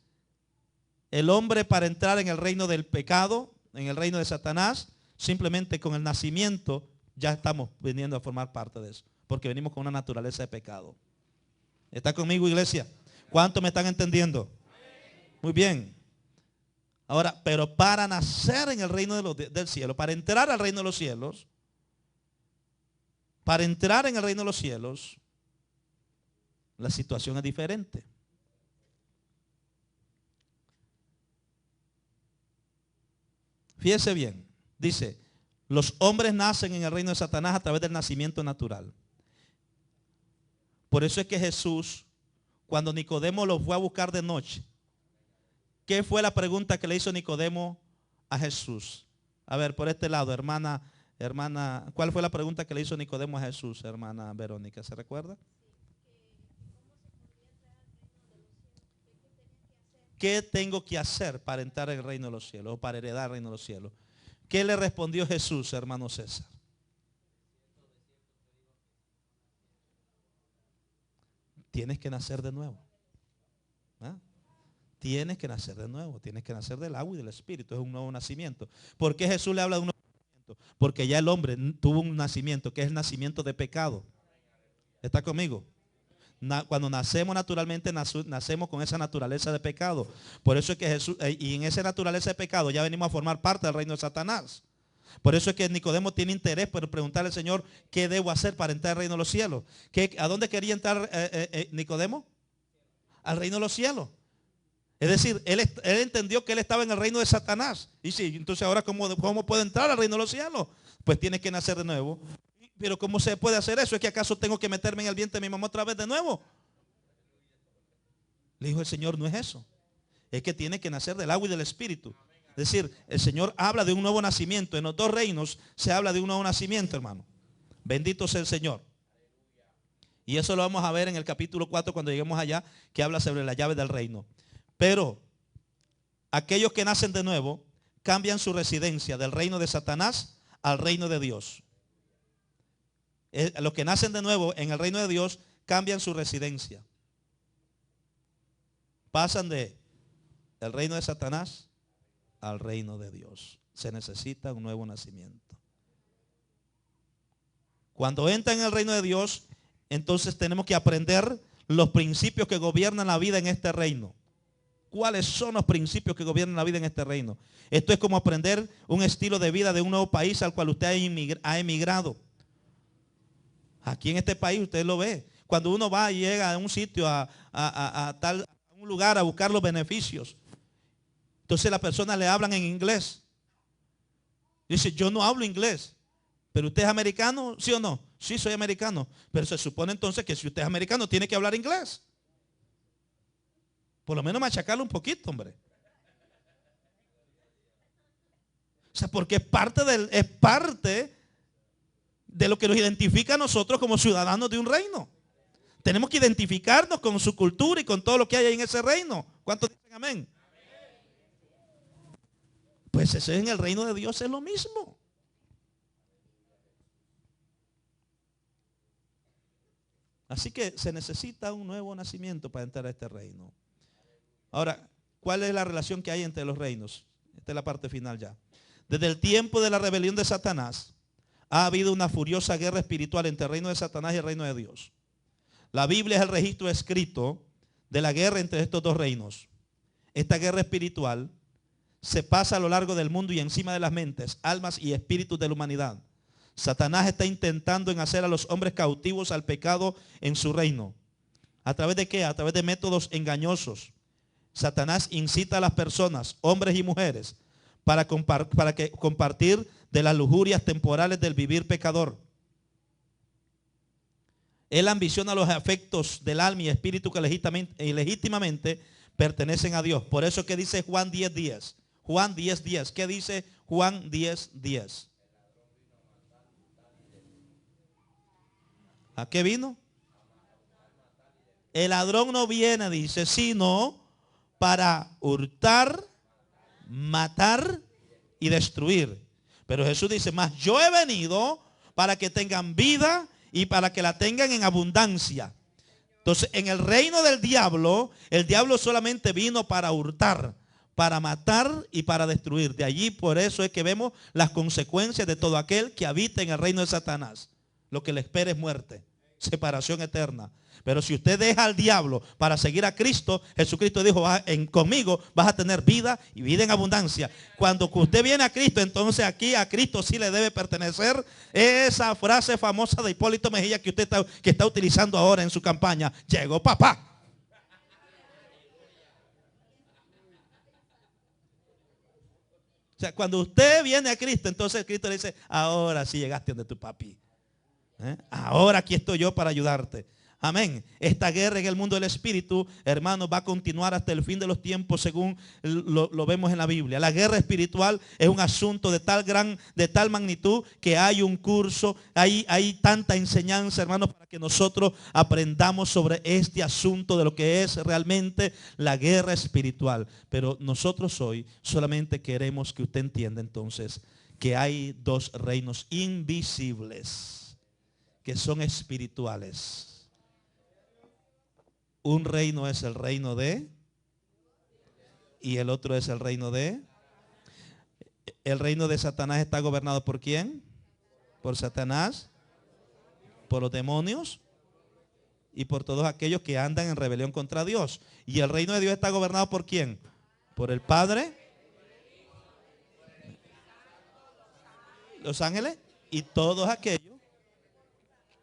el hombre para entrar en el reino del pecado, en el reino de Satanás, simplemente con el nacimiento ya estamos viniendo a formar parte de eso. Porque venimos con una naturaleza de pecado. ¿Está conmigo, iglesia? ¿Cuántos me están entendiendo? Muy bien. Ahora, pero para nacer en el reino del cielo, para entrar al reino de los cielos, para entrar en el reino de los cielos, la situación es diferente. Fíjese bien, dice, los hombres nacen en el reino de Satanás a través del nacimiento natural. Por eso es que Jesús, cuando Nicodemo lo fue a buscar de noche, ¿qué fue la pregunta que le hizo Nicodemo a Jesús? A ver, por este lado, hermana, ¿cuál fue la pregunta que le hizo Nicodemo a Jesús, hermana Verónica? ¿Se recuerda? ¿qué tengo que hacer para entrar en el reino de los cielos o para heredar el reino de los cielos? ¿Qué le respondió Jesús, hermano César? Tienes que nacer de nuevo. ¿Ah? Tienes que nacer de nuevo, tienes que nacer del agua y del espíritu, es un nuevo nacimiento. ¿Por qué Jesús le habla de un nuevo nacimiento? Porque ya el hombre tuvo un nacimiento, que es el nacimiento de pecado. ¿Está conmigo? Cuando nacemos naturalmente, nacemos con esa naturaleza de pecado. Por eso es que Jesús, y en esa naturaleza de pecado ya venimos a formar parte del reino de Satanás. Por eso es que Nicodemo tiene interés por preguntarle al Señor, ¿qué debo hacer para entrar al reino de los cielos? ¿A dónde quería entrar Nicodemo? Al reino de los cielos. Es decir, él entendió que él estaba en el reino de Satanás. Y sí, entonces ahora ¿cómo puedo entrar al reino de los cielos? Pues tiene que nacer de nuevo. Pero ¿cómo se puede hacer eso? ¿Es que acaso tengo que meterme en el vientre de mi mamá otra vez de nuevo? Le dijo el Señor, no es eso. Es que tiene que nacer del agua y del espíritu. Es decir, el Señor habla de un nuevo nacimiento. En los dos reinos se habla de un nuevo nacimiento, hermano. Bendito sea el Señor. Y eso lo vamos a ver en el capítulo 4 cuando lleguemos allá, que habla sobre la llave del reino. Pero aquellos que nacen de nuevo cambian su residencia del reino de Satanás al reino de Dios. Los que nacen de nuevo en el reino de Dios cambian su residencia. Pasan de el reino de Satanás al reino de Dios. Se necesita un nuevo nacimiento. Cuando entran en el reino de Dios, entonces tenemos que aprender los principios que gobiernan la vida en este reino. ¿Cuáles son los principios que gobiernan la vida en este reino? Esto es como aprender un estilo de vida de un nuevo país al cual usted ha emigrado. Aquí en este país usted lo ve. Cuando uno va y llega a un sitio, a un lugar a buscar los beneficios, entonces las personas le hablan en inglés. Dice, yo no hablo inglés. ¿Pero usted es americano? ¿Sí o no? Sí, soy americano. Pero se supone entonces que si usted es americano tiene que hablar inglés. Por lo menos machacarlo un poquito, hombre. O sea, porque es parte de lo que nos identifica a nosotros como ciudadanos de un reino. Tenemos que identificarnos con su cultura y con todo lo que hay en ese reino. ¿Cuántos dicen amén? Pues eso en el reino de Dios es lo mismo. Así que se necesita un nuevo nacimiento para entrar a este reino. Ahora, ¿cuál es la relación que hay entre los reinos? Esta es la parte final ya. Desde el tiempo de la rebelión de Satanás, ha habido una furiosa guerra espiritual entre el reino de Satanás y el reino de Dios. La Biblia es el registro escrito de la guerra entre estos dos reinos. Esta guerra espiritual se pasa a lo largo del mundo y encima de las mentes, almas y espíritus de la humanidad. Satanás está intentando en hacer a los hombres cautivos al pecado en su reino. ¿A través de qué? A través de métodos engañosos. Satanás incita a las personas, hombres y mujeres, para compartir de las lujurias temporales del vivir pecador. Él ambiciona los afectos del alma y espíritu que legítimamente pertenecen a Dios. Por eso que dice Juan 10:10. Juan 10:10. ¿Qué dice Juan 10:10? ¿A qué vino? El ladrón no viene, dice, sino para hurtar, matar y destruir. Pero Jesús dice, más yo he venido para que tengan vida y para que la tengan en abundancia. Entonces, en el reino del diablo, el diablo solamente vino para hurtar, para matar y para destruir. De allí, por eso es que vemos las consecuencias de todo aquel que habita en el reino de Satanás. Lo que le espera es muerte, separación eterna. Pero si usted deja al diablo para seguir a Cristo, Jesucristo dijo, conmigo vas a tener vida y vida en abundancia. Cuando usted viene a Cristo, entonces aquí a Cristo sí le debe pertenecer esa frase famosa de Hipólito Mejía que usted está utilizando ahora en su campaña. Llegó papá. O sea, cuando usted viene a Cristo, entonces Cristo le dice, ahora sí llegaste donde tu papi. Ahora aquí estoy yo para ayudarte. Amén. Esta guerra en el mundo del espíritu, hermanos, va a continuar hasta el fin de los tiempos, según lo vemos en la Biblia. La guerra espiritual es un asunto de tal magnitud que hay un curso, hay tanta enseñanza, hermanos, para que nosotros aprendamos sobre este asunto de lo que es realmente la guerra espiritual. Pero nosotros hoy solamente queremos que usted entienda entonces que hay dos reinos invisibles que son espirituales. Un reino es el reino de, y el otro es el reino de. El reino de Satanás está gobernado ¿por quién? Por Satanás, por los demonios y por todos aquellos que andan en rebelión contra Dios. Y el reino de Dios está gobernado ¿por quién? Por el Padre, los ángeles y todos aquellos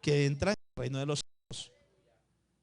que entran en el reino de los